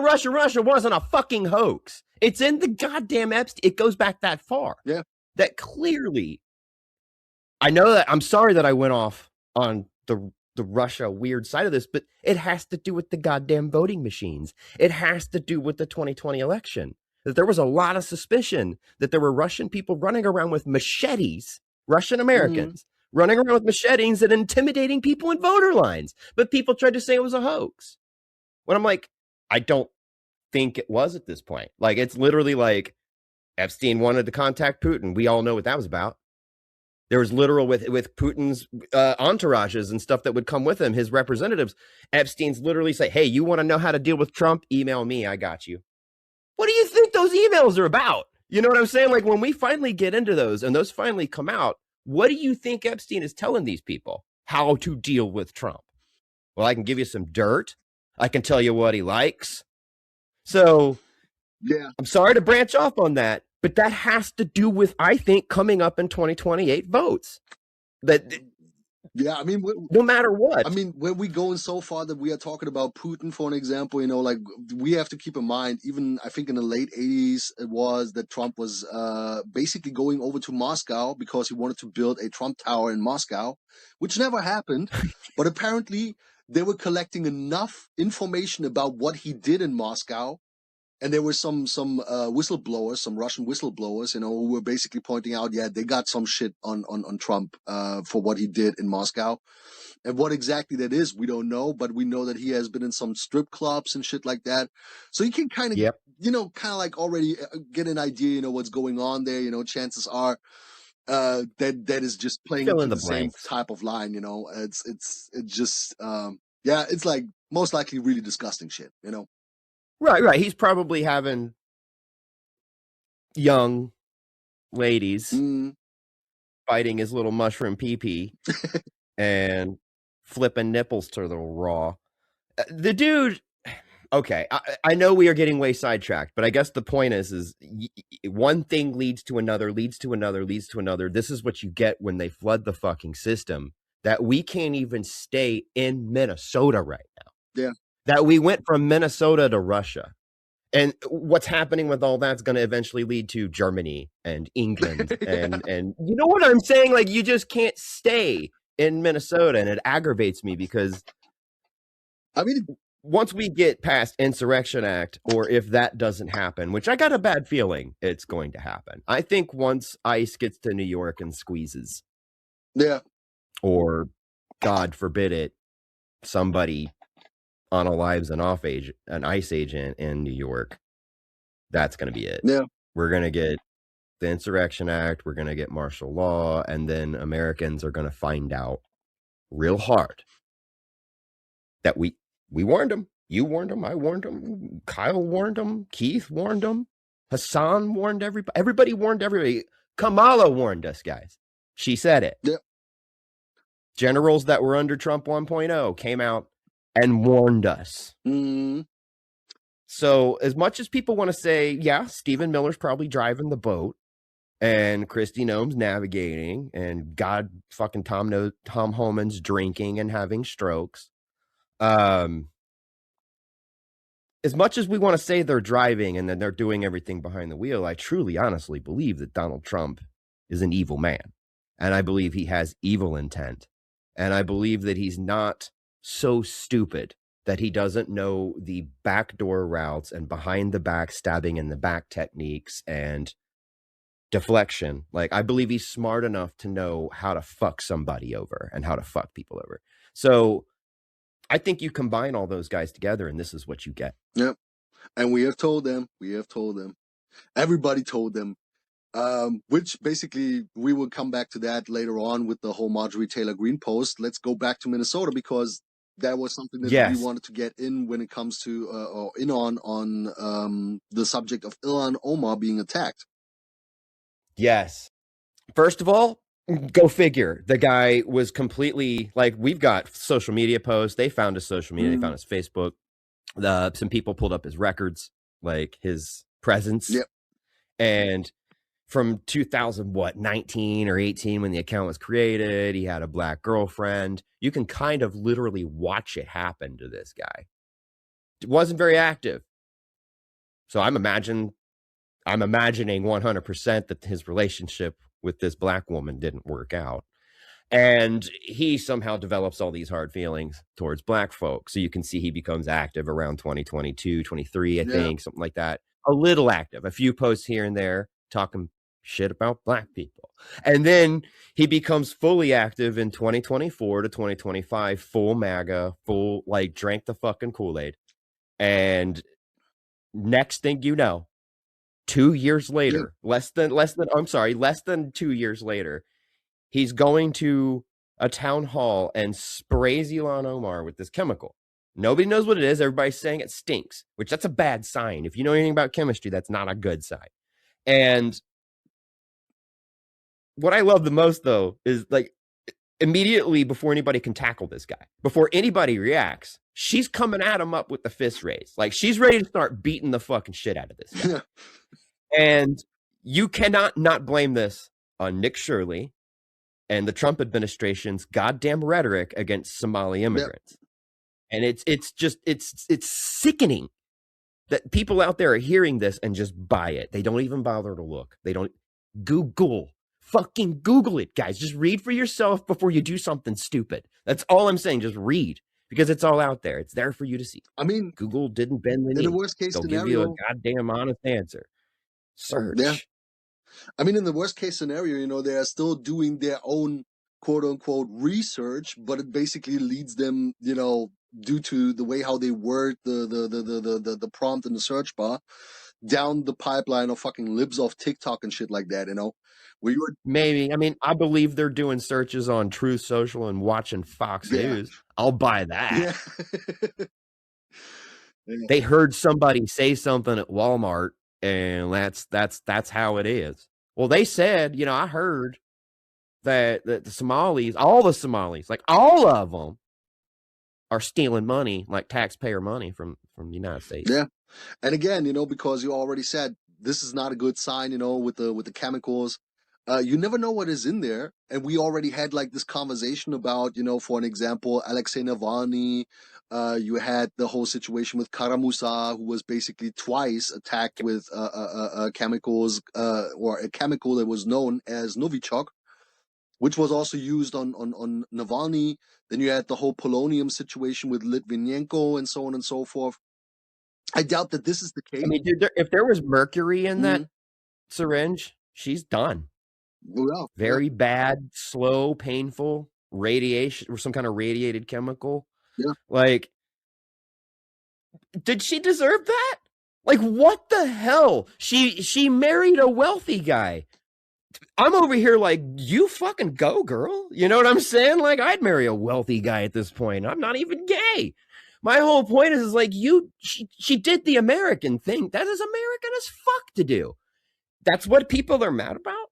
wasn't a fucking hoax. It's in the goddamn Epstein. It goes back that far. Yeah. That clearly. I know that. I'm sorry that I went off on the Russia weird side of this, but it has to do with the goddamn voting machines. It has to do with the 2020 election. That there was a lot of suspicion that there were Russian people running around with machetes, Russian Americans, running around with machetes and intimidating people in voter lines. But people tried to say it was a hoax. When I'm like, I don't think it was at this point. Like, it's literally like Epstein wanted to contact Putin. We all know what that was about. There was literal with Putin's entourages and stuff that would come with him, his representatives. Epstein's literally say, hey, you want to know how to deal with Trump? Email me. I got you. What do you think those emails are about? You know what I'm saying? Like, when we finally get into those and those finally come out, what do you think Epstein is telling these people? How to deal with Trump? Well, I can give you some dirt. I can tell you what he likes. So, yeah, I'm sorry to branch off on that, but that has to do with, I think, coming up in 2028 votes. Yeah, I mean, no matter what. I mean, when we going so far that we are talking about Putin, for an example, you know, like, we have to keep in mind, even I think in the late 80s, it was that Trump was basically going over to Moscow because he wanted to build a Trump Tower in Moscow, which never happened. But apparently they were collecting enough information about what he did in Moscow. And there were some whistleblowers, some Russian whistleblowers, you know, who were basically pointing out, yeah, they got some shit on Trump for what he did in Moscow. And what exactly that is, we don't know, but we know that he has been in some strip clubs and shit like that. So you can kind of, you know, kind of like already get an idea, you know, what's going on there. You know, chances are that is just playing into the same type of line, you know. It's just, yeah, it's like most likely really disgusting shit, you know. Right. He's probably having young ladies fighting his little mushroom pee-pee and flipping nipples to the raw. The dude, okay, I know we are getting way sidetracked, but I guess the point is one thing leads to another, leads to another, leads to another. This is what you get when they flood the fucking system, that we can't even stay in Minnesota right now. Yeah. That we went from Minnesota to Russia. And what's happening with all that's going to eventually lead to Germany and England. And you know what I'm saying? Like, you just can't stay in Minnesota. And it aggravates me because, I mean, once we get past Insurrection Act, or if that doesn't happen, which I got a bad feeling it's going to happen. I think once ICE gets to New York and squeezes. Yeah. Or, God forbid it, somebody unalives an ICE agent in New York, that's going to be it. Yeah. We're going to get the Insurrection Act, we're going to get martial law, and then Americans are going to find out real hard that we warned them. You warned them, I warned them, Kyle warned them, Keith warned them, Hassan warned everybody. Everybody warned everybody. Kamala warned us, guys. She said it. Yeah. Generals that were under Trump 1.0 came out and warned us. So as much as people want to say, yeah, Stephen Miller's probably driving the boat and Kristi Noem's navigating and God fucking Tom Homan's drinking and having strokes. As much as we want to say they're driving and that they're doing everything behind the wheel, I truly, honestly believe that Donald Trump is an evil man. And I believe he has evil intent. And I believe that he's not so stupid that he doesn't know the backdoor routes and behind the back stabbing in the back techniques and deflection. Like, I believe he's smart enough to know how to fuck somebody over and how to fuck people over. So I think you combine all those guys together and this is what you get. Yep. And we have told them, everybody told them, which basically we will come back to that later on with the whole Marjorie Taylor Greene post. Let's go back to Minnesota because that was something that we wanted to get in when it comes to on the subject of Ilhan Omar being attacked. Yes. First of all, go figure. The guy was completely like, we've got social media posts. They found his social media. They found his Facebook. Some people pulled up his records, like his presence. Yep. And from 19 or 18, when the account was created, he had a black girlfriend. You can kind of literally watch it happen to this guy. wasn't very active. So I'm imagining 100% that his relationship with this black woman didn't work out. And he somehow develops all these hard feelings towards black folks. So you can see he becomes active around 2022, 23, I think, something like that. A little active, a few posts here and there talking shit about black people. And then he becomes fully active in 2024 to 2025, full MAGA, full, like, drank the fucking Kool-Aid. And next thing you know, 2 years later, less than 2 years later, he's going to a town hall and sprays Ilhan Omar with this chemical. Nobody knows what it is. Everybody's saying it stinks, which that's a bad sign. If you know anything about chemistry, that's not a good sign. And what I love the most, though, is like immediately before anybody can tackle this guy, before anybody reacts, she's coming at him up with the fist raised. Like she's ready to start beating the fucking shit out of this guy. And you cannot not blame this on Nick Shirley and the Trump administration's goddamn rhetoric against Somali immigrants. And it's sickening that people out there are hearing this and just buy it. They don't even bother to look. They don't fucking Google it, guys. Just read for yourself before you do something stupid. That's all I'm saying. Just read, because it's all out there. It's there for you to see. I mean, Google didn't bend the knee. In the worst case They'll scenario, give you a goddamn honest answer. Search. Yeah. I mean, in the worst case scenario, you know, they are still doing their own quote unquote research, but it basically leads them, you know, due to the way how they word the prompt in the search bar, down the pipeline of fucking libs off TikTok and shit like that, you know. Where you were... Maybe. I mean, I believe they're doing searches on Truth Social and watching Fox News. I'll buy that. They heard somebody say something at Walmart, and that's how it is. Well, they said, you know, I heard that the Somalis, all the Somalis, like all of them, are stealing money, like taxpayer money from the United States. Yeah. And again, you know, because you already said this is not a good sign, you know, with the chemicals. You never know what is in there. And we already had like this conversation about, you know, for an example, Alexei Navalny. You had the whole situation with Kara-Murza, who was basically twice attacked with chemicals, or a chemical that was known as Novichok, which was also used on Navalny. Then you had the whole polonium situation with Litvinenko and so on and so forth. I doubt that this is the case. I mean, dude, if there was mercury in that syringe, she's done. Well, very bad, slow, painful radiation or some kind of radiated chemical. Yeah. Like, did she deserve that? Like, what the hell? She married a wealthy guy. I'm over here like, you fucking go, girl. You know what I'm saying? Like, I'd marry a wealthy guy at this point. I'm not even gay. My whole point is like, she did the American thing. That is American as fuck to do. That's what people are mad about.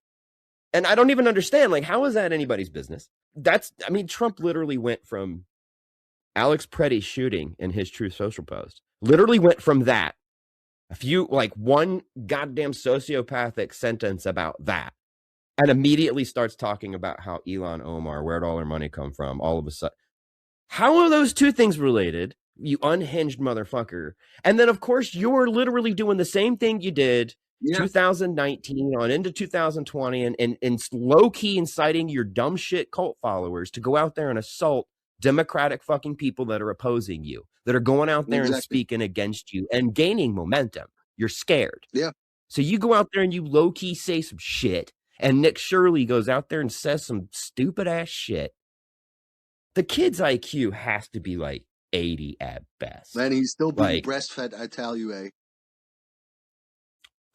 And I don't even understand, like, how is that anybody's business? I mean, Trump literally went from Alex Preddy's shooting in his Truth Social post, literally went from that, one goddamn sociopathic sentence about that, and immediately starts talking about how Ilhan Omar, where'd all her money come from, all of a sudden. How are those two things related, you unhinged motherfucker? And then, of course, you're literally doing the same thing you did 2019 on into 2020 and low-key inciting your dumb shit cult followers to go out there and assault democratic fucking people that are opposing you, that are going out there and speaking against you and gaining momentum. You're scared. Yeah. So you go out there and you low-key say some shit, and Nick Shirley goes out there and says some stupid-ass shit. The kid's IQ has to be like 80 at best. Man, he's still being breastfed, I tell you, eh?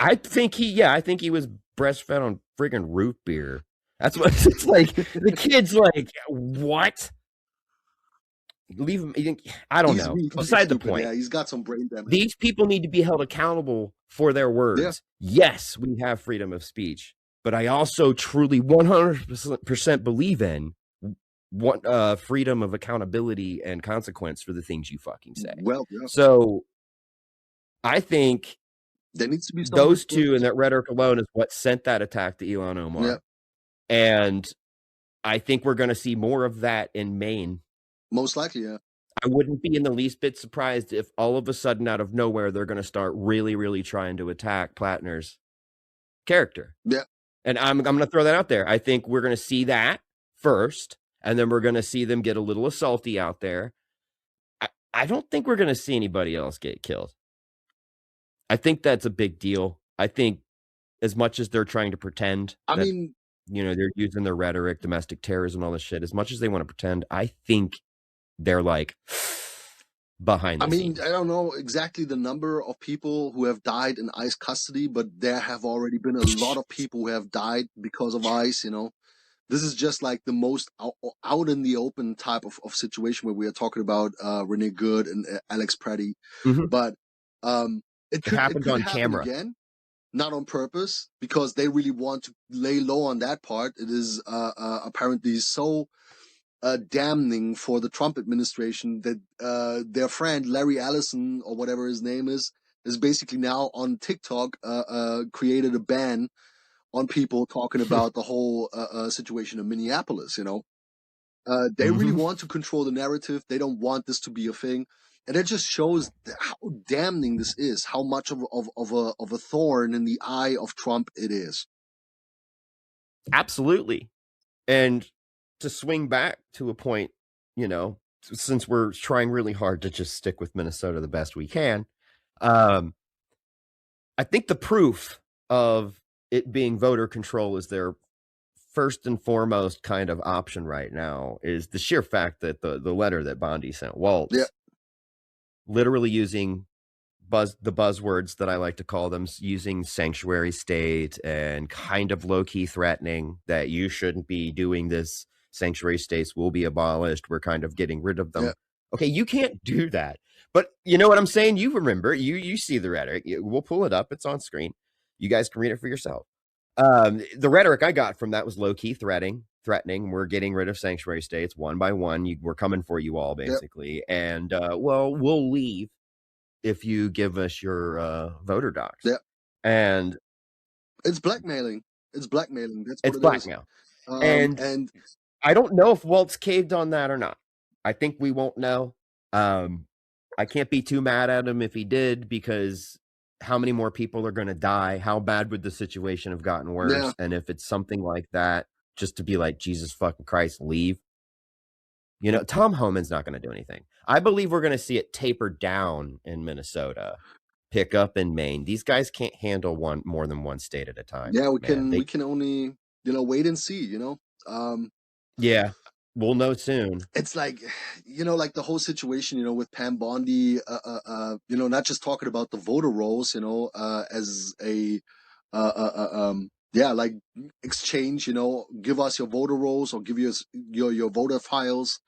I think he was breastfed on friggin' root beer. That's what it's like. The kid's like, what? Leave him. I don't know. Beside the point. Yeah, he's got some brain damage. These people need to be held accountable for their words. Yeah. Yes, we have freedom of speech, but I also truly 100% believe in freedom of accountability and consequence for the things you fucking say. Well, yeah. So I think there needs to be those two and that rhetoric alone is what sent that attack to Ilhan Omar. Yeah. And I think we're going to see more of that in Maine. Most likely, yeah. I wouldn't be in the least bit surprised if all of a sudden, out of nowhere, they're going to start really, really trying to attack Plattner's character. Yeah. And I'm going to throw that out there. I think we're going to see that first, and then we're going to see them get a little assaulty out there. I don't think we're going to see anybody else get killed. I think that's a big deal. I think as much as they're trying to pretend, they're using their rhetoric, domestic terrorism, all this shit, as much as they want to pretend, I think they're like behind the scenes. I don't know exactly the number of people who have died in ICE custody, but there have already been a lot of people who have died because of ICE, This is just like the most out in the open type of situation where we are talking about Renee Good and Alex Preddy. Mm-hmm. But it could happen camera again, not on purpose, because they really want to lay low on that part. It is apparently so damning for the Trump administration that their friend Larry Ellison, or whatever his name is basically now on TikTok created a ban on people talking about the whole situation in Minneapolis. They really want to control the narrative. They don't want this to be a thing, and it just shows how damning this is, how much of a thorn in the eye of Trump it is. Absolutely. And to swing back to a point, since we're trying really hard to just stick with Minnesota the best we can, I think the proof of it being voter control is their first and foremost kind of option right now is the sheer fact that the letter that Bondi sent Waltz, literally using the buzzwords that I like to call them, using sanctuary state and kind of low-key threatening that you shouldn't be doing this. Sanctuary states will be abolished. We're kind of getting rid of them. Yeah. Okay, you can't do that. But you know what I'm saying? You remember, you see the rhetoric. We'll pull it up. It's on screen. You guys can read it for yourself. The rhetoric I got from that was low-key threatening. We're getting rid of sanctuary states one by one. We're coming for you all, basically. Yep. And, we'll leave if you give us your voter docs. Yep. And it's blackmailing. That's what it's blackmail. And I don't know if Waltz caved on that or not. I think we won't know. I can't be too mad at him if he did, because how many more people are going to die? How bad would the situation have gotten worse? Yeah. And if it's something like that, just to be like, Jesus fucking Christ, leave. Tom Homan's not going to do anything. I believe we're going to see it taper down in Minnesota, pick up in Maine. These guys can't handle more than one state at a time. Yeah, we can only, wait and see, Yeah, we'll know soon. It's like, like the whole situation, with Pam Bondi, not just talking about the voter rolls, as a, like exchange, give us your voter rolls or give us your voter files,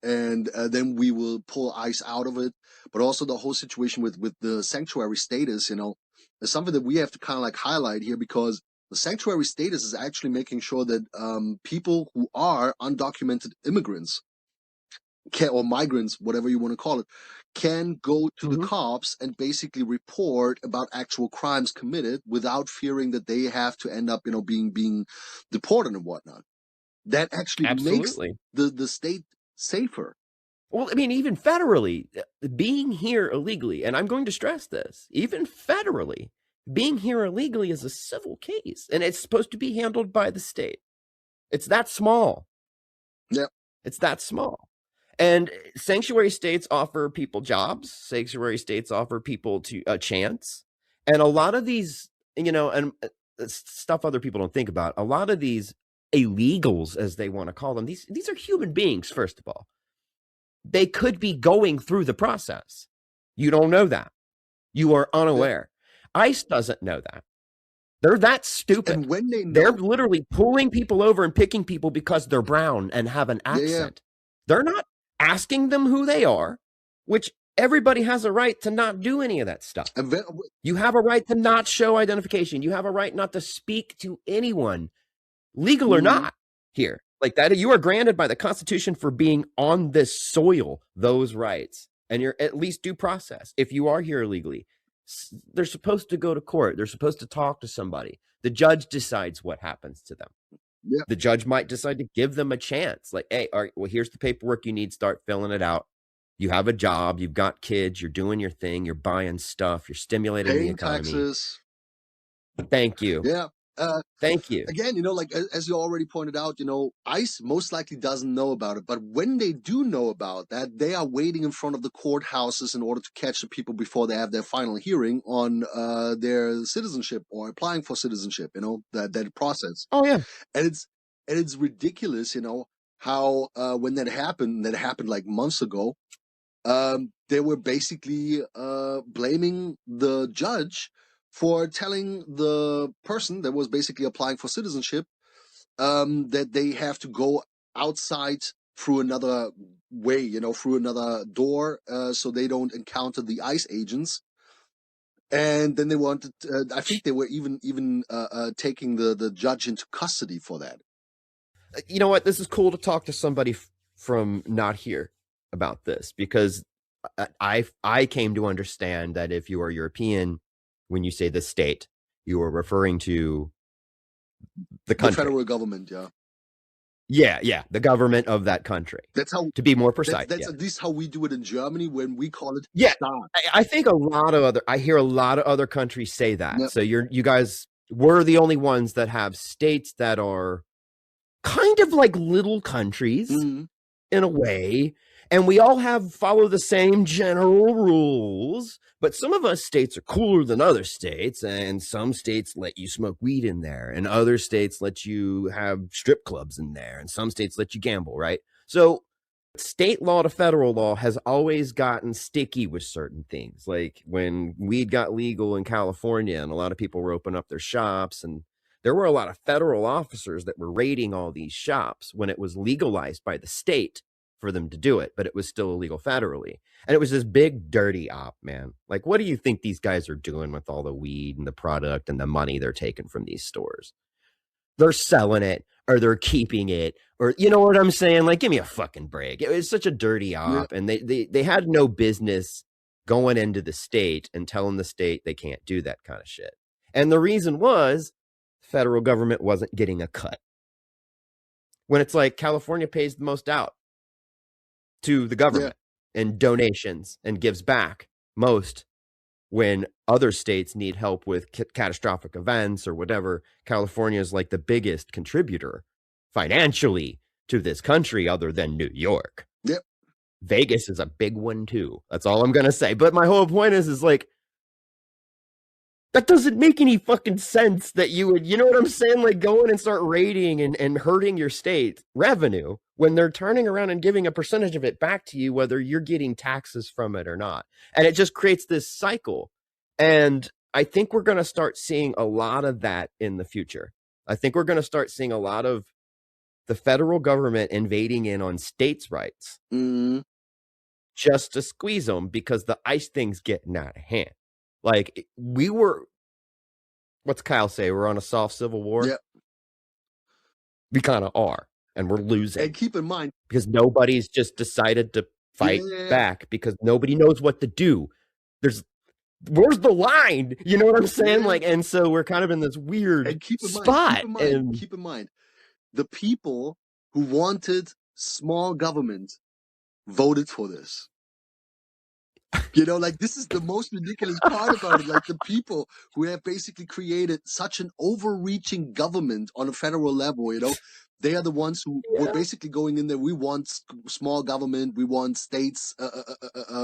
and then we will pull ICE out of it. But also the whole situation with the sanctuary status, is something that we have to kind of like highlight here, because the sanctuary status is actually making sure that people who are undocumented immigrants or migrants, whatever you want to call it, can go to the cops and basically report about actual crimes committed without fearing that they have to end up, being deported and whatnot. That actually makes the state safer. Well, even federally, being here illegally, and I'm going to stress this, even federally, being here illegally is a civil case, and it's supposed to be handled by the state. It's that small. Yeah. It's that small. And sanctuary states offer people jobs. Sanctuary states offer people a chance. And a lot of these, and stuff other people don't think about, a lot of these illegals, as they want to call them, these are human beings, first of all. They could be going through the process. You don't know that. You are unaware. ICE doesn't know that. They're that stupid. And when they're literally pulling people over and picking people because they're brown and have an accent. Yeah. They're not asking them who they are, which everybody has a right to not do any of that stuff. You have a right to not show identification. You have a right not to speak to anyone, legal or not, here. Like that, you are granted by the Constitution for being on this soil those rights, and you're at least due process. If you are here illegally, they're supposed to go to court. They're supposed to talk to somebody. The judge decides what happens to them. Yeah. The judge might decide to give them a chance. Like, hey, all right, well, here's the paperwork you need. Start filling it out. You have a job, you've got kids, you're doing your thing, you're buying stuff, you're stimulating the Paying economy. taxes. Thank you. Yeah. Thank you. Again, like as you already pointed out, ICE most likely doesn't know about it. But when they do know about that, they are waiting in front of the courthouses in order to catch the people before they have their final hearing on their citizenship or applying for citizenship. That process. Oh yeah, and it's ridiculous. How when that happened like months ago. They were basically blaming the judge for telling the person that was basically applying for citizenship that they have to go outside through another way, through another door, so they don't encounter the ICE agents. And then they wanted, I think they were even taking the judge into custody for that. You know what? This is cool to talk to somebody from not here about this, because I came to understand that if you are European, when you say the state, you are referring to the country. The federal government, yeah. Yeah, the government of that country. That's how, to be more precise. That's at least how we do it in Germany when we call it. Yeah, I think I hear a lot of other countries say that. Yep. So you guys, we're the only ones that have states that are kind of like little countries in a way, and we all follow the same general rules, but some of us states are cooler than other states, and some states let you smoke weed in there, and other states let you have strip clubs in there, and some states let you gamble, right? So state law to federal law has always gotten sticky with certain things. Like when weed got legal in California and a lot of people were opening up their shops, and there were a lot of federal officers that were raiding all these shops when it was legalized by the state for them to do it, but it was still illegal federally. And it was this big dirty op, man. Like, what do you think these guys are doing with all the weed and the product and the money they're taking from these stores? They're selling it, or they're keeping it, or you know what I'm saying? Like, give me a fucking break. It was such a dirty op, and they had no business going into the state and telling the state they can't do that kind of shit. And the reason was the federal government wasn't getting a cut. When it's like California pays the most out to the government in donations and gives back most when other states need help with catastrophic events or whatever. California is like the biggest contributor financially to this country other than New York. Yep. Vegas is a big one too. That's all I'm going to say. But my whole point is like, that doesn't make any fucking sense that you would, you know what I'm saying? Like, go in and start raiding and hurting your state revenue when they're turning around and giving a percentage of it back to you, whether you're getting taxes from it or not. And it just creates this cycle. And I think we're going to start seeing a lot of that in the future. I think we're going to start seeing a lot of the federal government invading in on states' rights just to squeeze them, because the ICE thing's getting out of hand. Like, we were, what's Kyle say? We're on a soft civil war? Yeah. We kind of are, and we're losing. And keep in mind, because nobody's just decided to fight back, because nobody knows what to do. Where's the line? You know what I'm saying? Like, and so we're kind of in this weird spot. Keep in mind, the people who wanted small government voted for this. Like, this is the most ridiculous part about it. Like, the people who have basically created such an overreaching government on a federal level, they are the ones who were basically going in there. We want small government. We want states'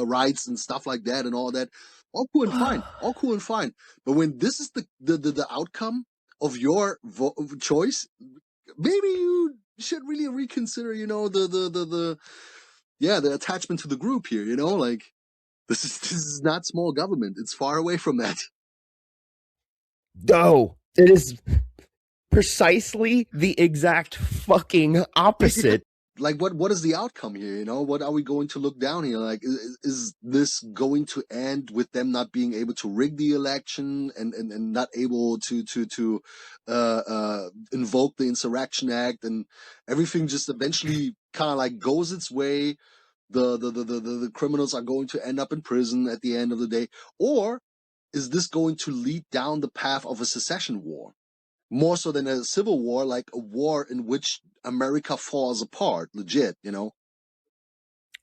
rights and stuff like that and all that. All cool and fine. All cool and fine. But when this is the outcome of your choice, maybe you should really reconsider, the attachment to the group here, like. This is not small government. It's far away from that. No, it is precisely the exact fucking opposite. Like, what is the outcome here? What are we going to look down here? Like, is this going to end with them not being able to rig the election and not able to invoke the Insurrection Act, and everything just eventually kind of like goes its way? The criminals are going to end up in prison at the end of the day? Or is this going to lead down the path of a secession war? More so than a civil war, like a war in which America falls apart, legit, Well,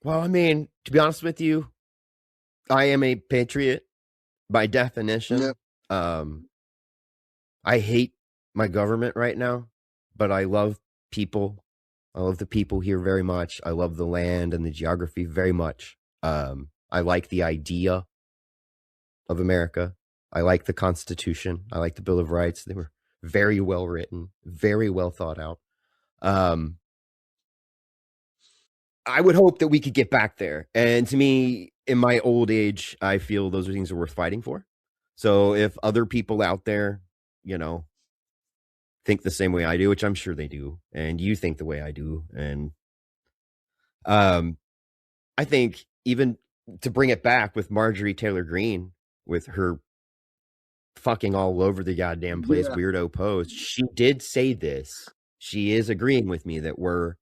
I mean, To be honest with you, I am a patriot by definition. Yep. I hate my government right now, but I love people. I love the people here very much. I love the land and the geography very much. I like the idea of America. I like the Constitution. I like the Bill of Rights. They were very well written, very well thought out. I would hope that we could get back there. And to me, in my old age, I feel those are things that are worth fighting for. So if other people out there, you know, think the same way I do, which I'm sure they do, and you think the way I do, and I think even to bring it back with Marjorie Taylor Greene with her fucking all over the goddamn place weirdo post, she did say this. She is agreeing with me that we're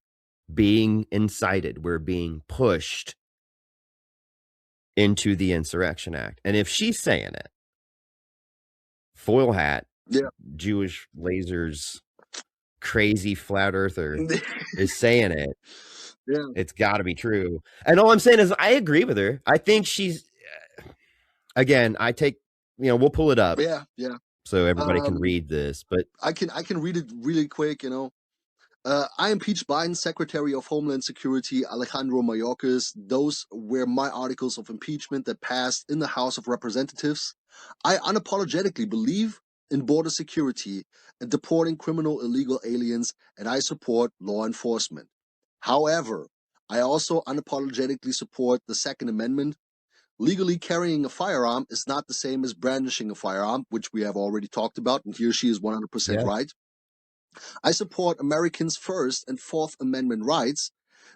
being incited, we're being pushed into the Insurrection Act. And if she's saying it, foil hat, Jewish lasers, crazy flat earther is saying it, it's got to be true. And all I'm saying is I agree with her. I think she's, again, I take, we'll pull it up. Yeah. So everybody can read this, but I can read it really quick, I impeached Biden's Secretary of Homeland Security, Alejandro Mayorkas. Those were my articles of impeachment that passed in the House of Representatives. I unapologetically believe in border security and deporting criminal illegal aliens, and I support law enforcement. However, I also unapologetically support the Second Amendment. Legally carrying a firearm is not the same as brandishing a firearm, which we have already talked about, and here she is 100% right. I support Americans' First and Fourth Amendment rights.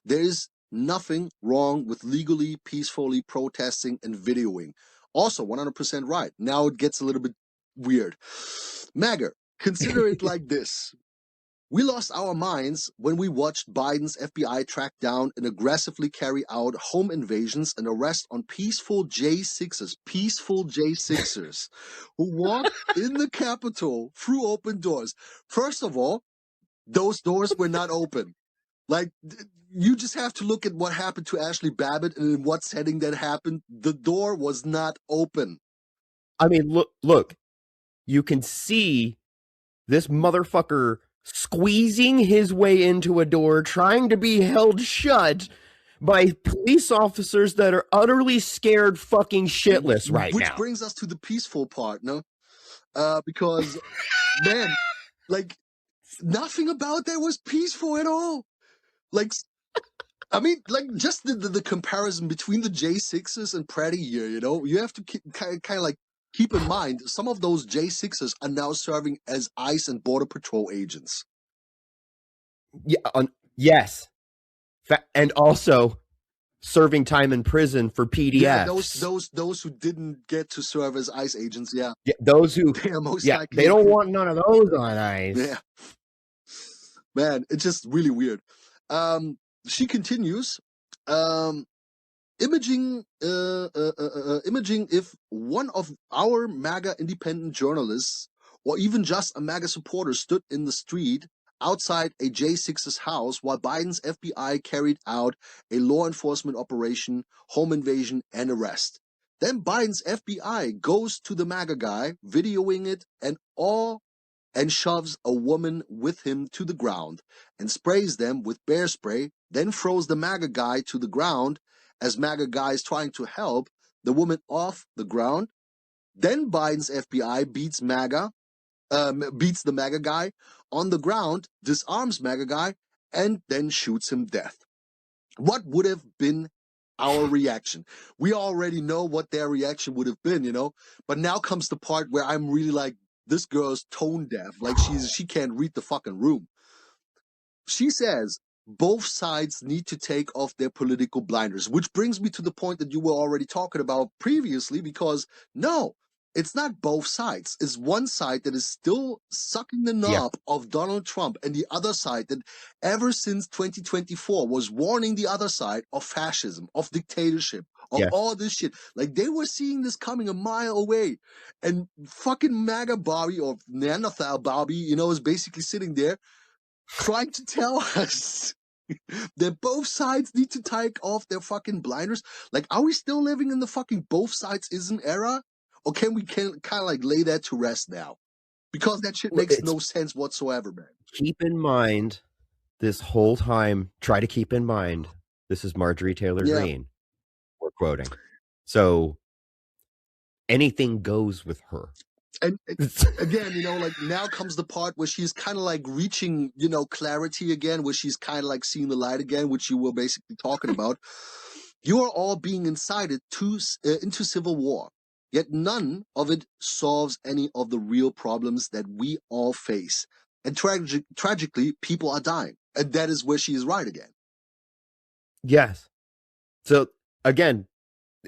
There is nothing wrong with legally, peacefully protesting and videoing. Also, 100% right. Now it gets a little bit weird. MAGA, consider it like this. We lost our minds when we watched Biden's FBI track down and aggressively carry out home invasions and arrest on peaceful J6ers, who walked in the Capitol through open doors. First of all, those doors were not open. Like, you just have to look at what happened to Ashley Babbitt and in what setting that happened. The door was not open. I mean, look, you can see this motherfucker squeezing his way into a door, trying to be held shut by police officers that are utterly scared fucking shitless right now. Which brings us to the peaceful part, no? Because, man, like, nothing about that was peaceful at all. Like, I mean, like, just the comparison between the J6s and Pratt here, you have to kind of like keep in mind, some of those J6s are now serving as ICE and Border Patrol agents. Yeah, yes. And also serving time in prison for PDFs. Yeah, those who didn't get to serve as ICE agents, yeah. Those who, they don't want none of those on ICE. Yeah. Man, it's just really weird. She continues, imaging if one of our MAGA independent journalists or even just a MAGA supporter stood in the street outside a J6's house while Biden's FBI carried out a law enforcement operation, home invasion, and arrest. Then Biden's FBI goes to the MAGA guy, videoing it, and shoves a woman with him to the ground and sprays them with bear spray, then throws the MAGA guy to the ground as MAGA guy is trying to help the woman off the ground. Then Biden's FBI beats the MAGA guy on the ground, disarms MAGA guy, and then shoots him death. What would have been our reaction? We already know what their reaction would have been, but now comes the part where I'm really like, this girl's tone deaf. Like, she can't read the fucking room. She says both sides need to take off their political blinders, which brings me to the point that you were already talking about previously, because no, it's not both sides. It's one side that is still sucking the knob of Donald Trump, and the other side that ever since 2024 was warning the other side of fascism, of dictatorship, of all this shit. Like, they were seeing this coming a mile away. And fucking MAGA Bobby, or Neanderthal Bobby, is basically sitting there trying to tell us that both sides need to take off their fucking blinders. Like, are we still living in the fucking both sides isn't era? Or can we kind of like lay that to rest now? Because that shit makes no sense whatsoever, man. Keep in mind, this whole time, try to keep in mind, this is Marjorie Taylor Greene we're quoting. So anything goes with her. And again, like now comes the part where she's kind of like reaching, clarity again, where she's kind of like seeing the light again, which you were basically talking about. You are all being incited into civil war, yet none of it solves any of the real problems that we all face. And tragically, people are dying. And that is where she is right again. Yes. So again,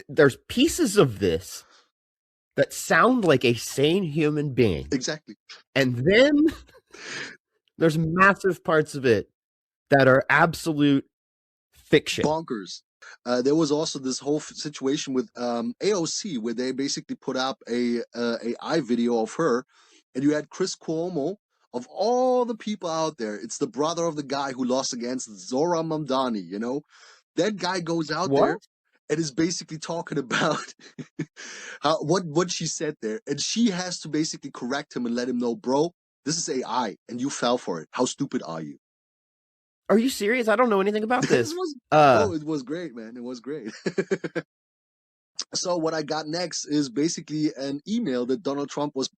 there's pieces of this that sound like a sane human being. Exactly. And then there's massive parts of it that are absolute fiction. Bonkers. There was also this whole situation with AOC where they basically put up a AI video of her, and you had Chris Cuomo. Of all the people out there, it's the brother of the guy who lost against Zora Mamdani, That guy goes out there and is basically talking about what she said there. And she has to basically correct him and let him know, bro, this is AI and you fell for it. How stupid are you? Are you serious? I don't know anything about this. It was great, man. It was great. So what I got next is basically an email that Donald Trump was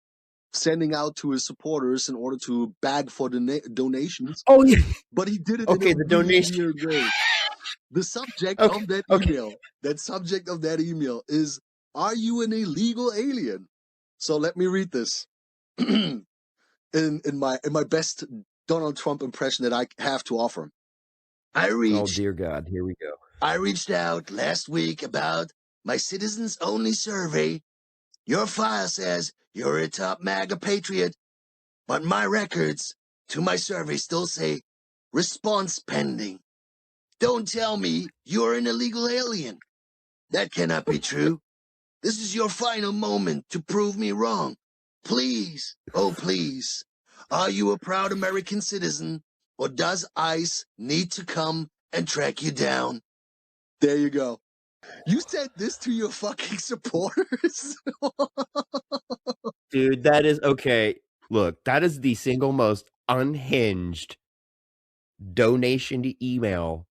sending out to his supporters in order to bag for donations. Oh, yeah. But he did it in a the donation. Weird way. The subject of that email, is, are you an illegal alien? So let me read this in my best Donald Trump impression that I have to offer. Oh, dear God, here we go. I reached out last week about my citizens only survey. Your file says you're a top MAGA patriot, but my records to my survey still say response pending. Don't tell me you're an illegal alien. That cannot be true. This is your final moment to prove me wrong. Please, oh please, are you a proud American citizen, or does ICE need to come and track you down? There you go. You said this to your fucking supporters? Dude, that is okay. Look, that is the single most unhinged donation to email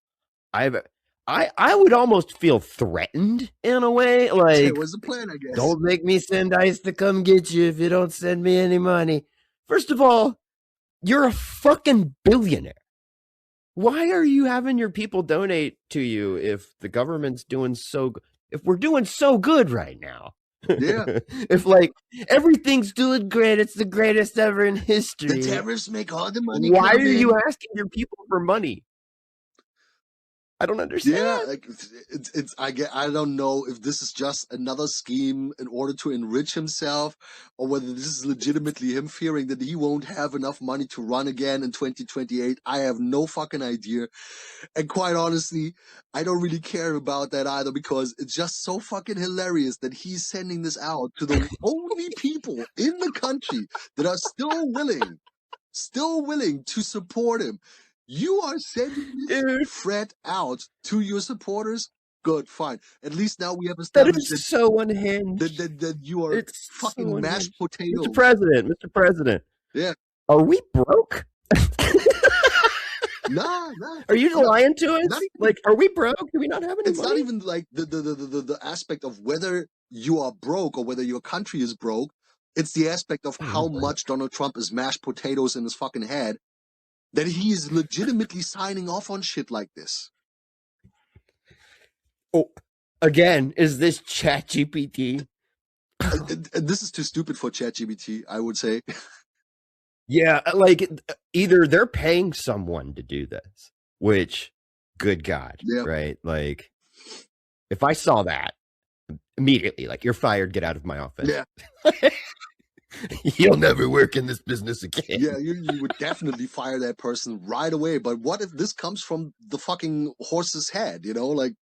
I would almost feel threatened in a way. Like, it was a plan, I guess. Don't make me send ICE to come get you if you don't send me any money. First of all, you're a fucking billionaire. Why are you having your people donate to you if the government's doing if we're doing so good right now? Yeah. If like everything's doing great, it's the greatest ever in history. The tariffs make all the money. Why are you asking your people for money? I don't understand. Yeah, like I don't know if this is just another scheme in order to enrich himself, or whether this is legitimately him fearing that he won't have enough money to run again in 2028. I have no fucking idea. And quite honestly, I don't really care about that either, because it's just so fucking hilarious that he's sending this out to the only people in the country that are still willing to support him. You are sending this threat out to your supporters? Good, fine. At least now we have established that so unhinged. That you are fucking so mashed potatoes. Mr. President. Yeah. Are we broke? Nah. Are you lying to us? Like, are we broke? Do we not have any money? It's not even like the aspect of whether you are broke or whether your country is broke. It's the aspect of how much Donald Trump is mashed potatoes in his fucking head, that he is legitimately signing off on shit like this. Oh, again, is this ChatGPT? This is too stupid for ChatGPT, I would say. Yeah, like either they're paying someone to do this, which, good God, right? Like, if I saw that, immediately, like, you're fired, get out of my office. Yeah. You'll never work in this business again. Yeah, you would definitely fire that person right away. But what if this comes from the fucking horse's head, like...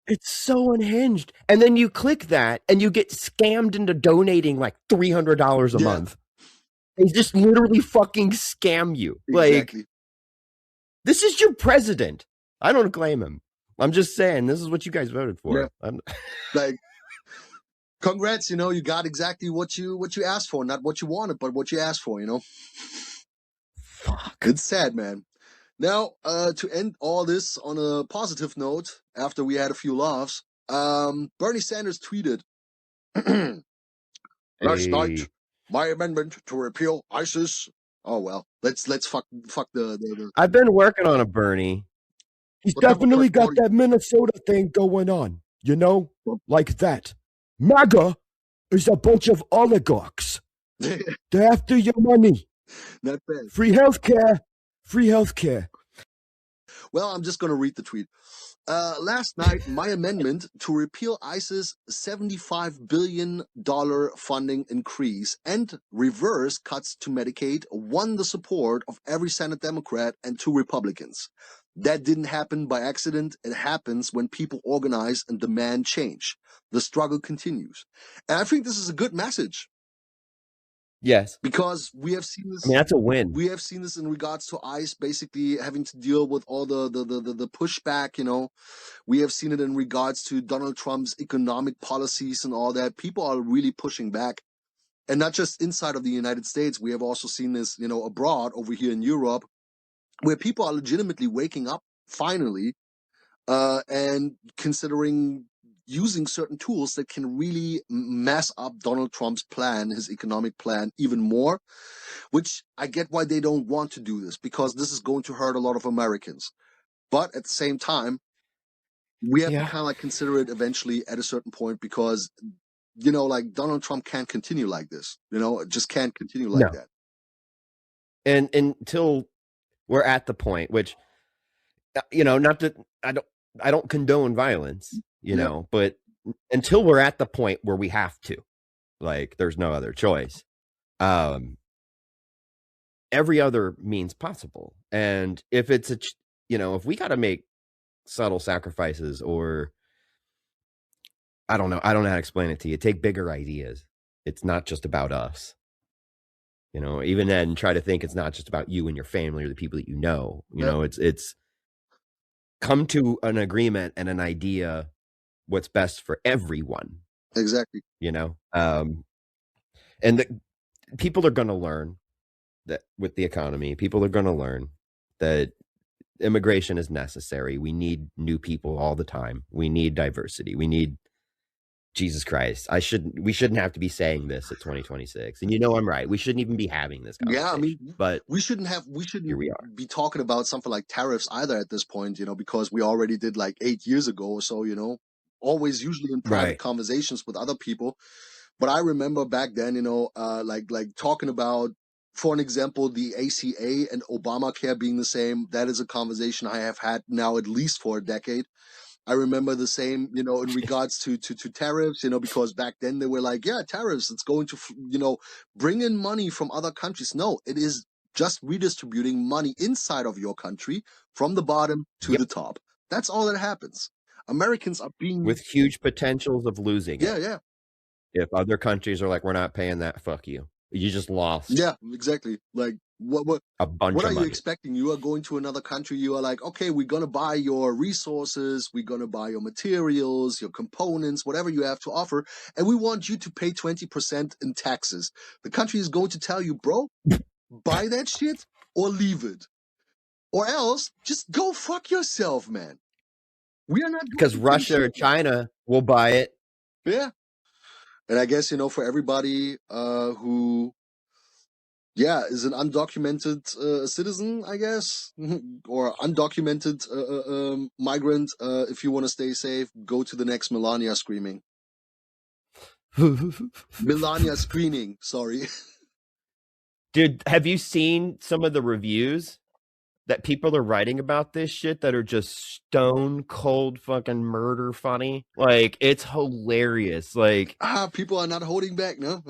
It's so unhinged. And then you click that and you get scammed into donating like $300 a month. They just literally fucking scam you. Exactly. Like, This is your president. I don't claim him. I'm just saying, this is what you guys voted for. Yeah. Like, congrats, you got exactly what you asked for, not what you wanted, but what you asked for, Fuck. It's sad, man. Now, to end all this on a positive note, after we had a few laughs, Bernie Sanders tweeted, last night, my amendment to repeal ISIS. Oh well, let's fuck the. I've been working on a Bernie. He's definitely got that Minnesota thing going on, like that. MAGA is a bunch of oligarchs. They're after your money. Not bad. Free healthcare. Free healthcare. Well, I'm just gonna read the tweet. Last night, my amendment to repeal ICE's $75 billion funding increase and reverse cuts to Medicaid won the support of every Senate Democrat and 2 Republicans. That didn't happen by accident. It happens when people organize and demand change. The struggle continues. And I think this is a good message. Yes. Because we have seen this. I mean, that's a win. We have seen this in regards to ICE basically having to deal with all the pushback, We have seen it in regards to Donald Trump's economic policies and all that. People are really pushing back. And not just inside of the United States. We have also seen this, abroad, over here in Europe, where people are legitimately waking up, finally, and considering using certain tools that can really mess up Donald Trump's plan, his economic plan, even more, which I get why they don't want to do this, because this is going to hurt a lot of Americans. But at the same time, we have to kind of like consider it eventually at a certain point, because, like Donald Trump can't continue like this, it just can't continue like that. And until we're at the point, which, not that I don't condone violence, but until we're at the point where we have to, like, there's no other choice. Every other means possible. And if it's if we got to make subtle sacrifices, or I don't know how to explain it to you. Take bigger ideas. It's not just about us. Even then, try to think it's not just about you and your family or the people that you know. It's come to an agreement and an idea what's best for everyone. Exactly. And people are going to learn that with the economy. People are going to learn that immigration is necessary. We need new people all the time. We need diversity. We need, Jesus Christ, we shouldn't have to be saying this at 2026. And I'm right. We shouldn't even be having this conversation. Yeah, I mean, but we shouldn't be talking about something like tariffs either at this point, because we already did like 8 years ago or so, always usually in private conversations with other people. But I remember back then, like talking about, for an example, the I.C.E. and Obamacare being the same. That is a conversation I have had now at least for a decade. I remember the same, in regards to tariffs, because back then they were like, yeah, tariffs, it's going to, bring in money from other countries. No, it is just redistributing money inside of your country from the bottom to the top. That's all that happens. Americans are being... with huge potentials of losing it. Yeah. If other countries are like, we're not paying that, fuck you. You just lost. Yeah, exactly. Like, what a bunch what of are money. You expecting? You are going to another country. You are like, okay, we're going to buy your resources. We're going to buy your materials, your components, whatever you have to offer. And we want you to pay 20% in taxes. The country is going to tell you, bro, buy that shit or leave it. Or else just go fuck yourself, man. We are not... because Russia or China will buy it. Yeah. And I guess, for everybody who... yeah, is an undocumented citizen, I guess, or undocumented migrant. If you want to stay safe, go to the next Melania screaming. Melania screening, sorry. Dude, have you seen some of the reviews that people are writing about this shit that are just stone cold fucking murder funny? Like, it's hilarious. Like, people are not holding back, no?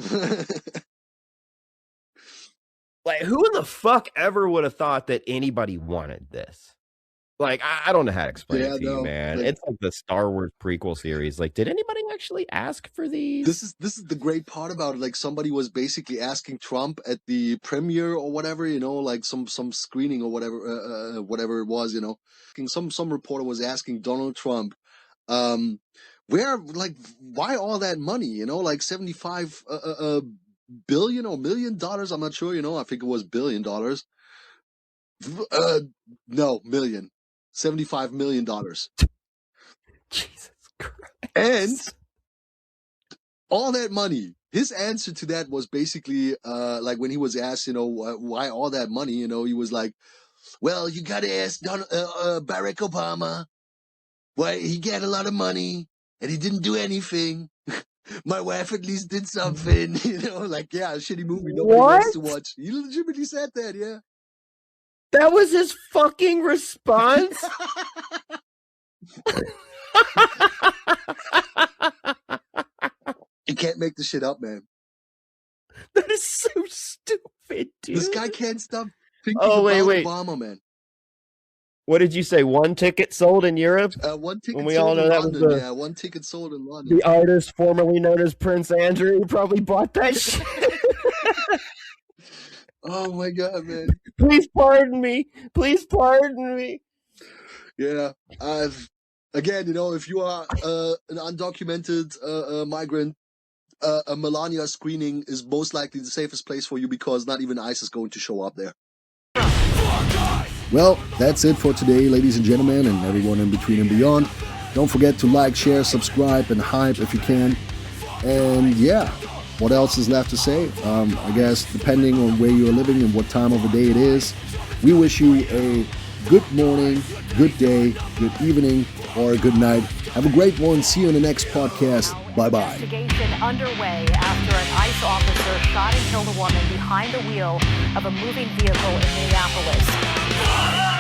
Like, who in the fuck ever would have thought that anybody wanted this? Like, I don't know how to explain it to you, man. It's like the Star Wars prequel series. Like, did anybody actually ask for these? This is the great part about it. Like, somebody was basically asking Trump at the premiere or whatever, you know, like some screening or whatever, whatever it was, you know. Some reporter was asking Donald Trump, where, like, why all that money, you know, like 75 billion or $1 million, I'm not sure, you know, I think it was $1 billion. No, million. $75 million. Jesus Christ. And all that money, his answer to that was basically, like when he was asked, you know, why all that money, you know, he was like, well, you gotta ask Barack Obama why he got a lot of money and he didn't do anything. My wife at least did something, you know, like, yeah, a shitty movie nobody wants to watch. He legitimately said that, yeah. That was his fucking response? You can't make this shit up, man. That is so stupid, dude. This guy can't stop thinking about Obama, man. What did you say? One ticket sold in Europe? One ticket sold all know in London, yeah. One ticket sold in London. The artist formerly known as Prince Andrew probably bought that shit. Oh my God, man. Please pardon me. Please pardon me. Yeah. Again, you know, if you are an undocumented migrant, a Melania screening is most likely the safest place for you because not even ICE is going to show up there. Well, that's it for today, ladies and gentlemen, and everyone in between and beyond. Don't forget to like, share, subscribe, and hype if you can. And yeah, what else is left to say? I guess depending on where you're living and what time of the day it is, we wish you a good morning, good day, good evening, or a good night. Have a great one. See you in the next podcast. Bye-bye. Investigation underway after an ICE officer shot and killed a woman behind the wheel of a moving vehicle in Minneapolis.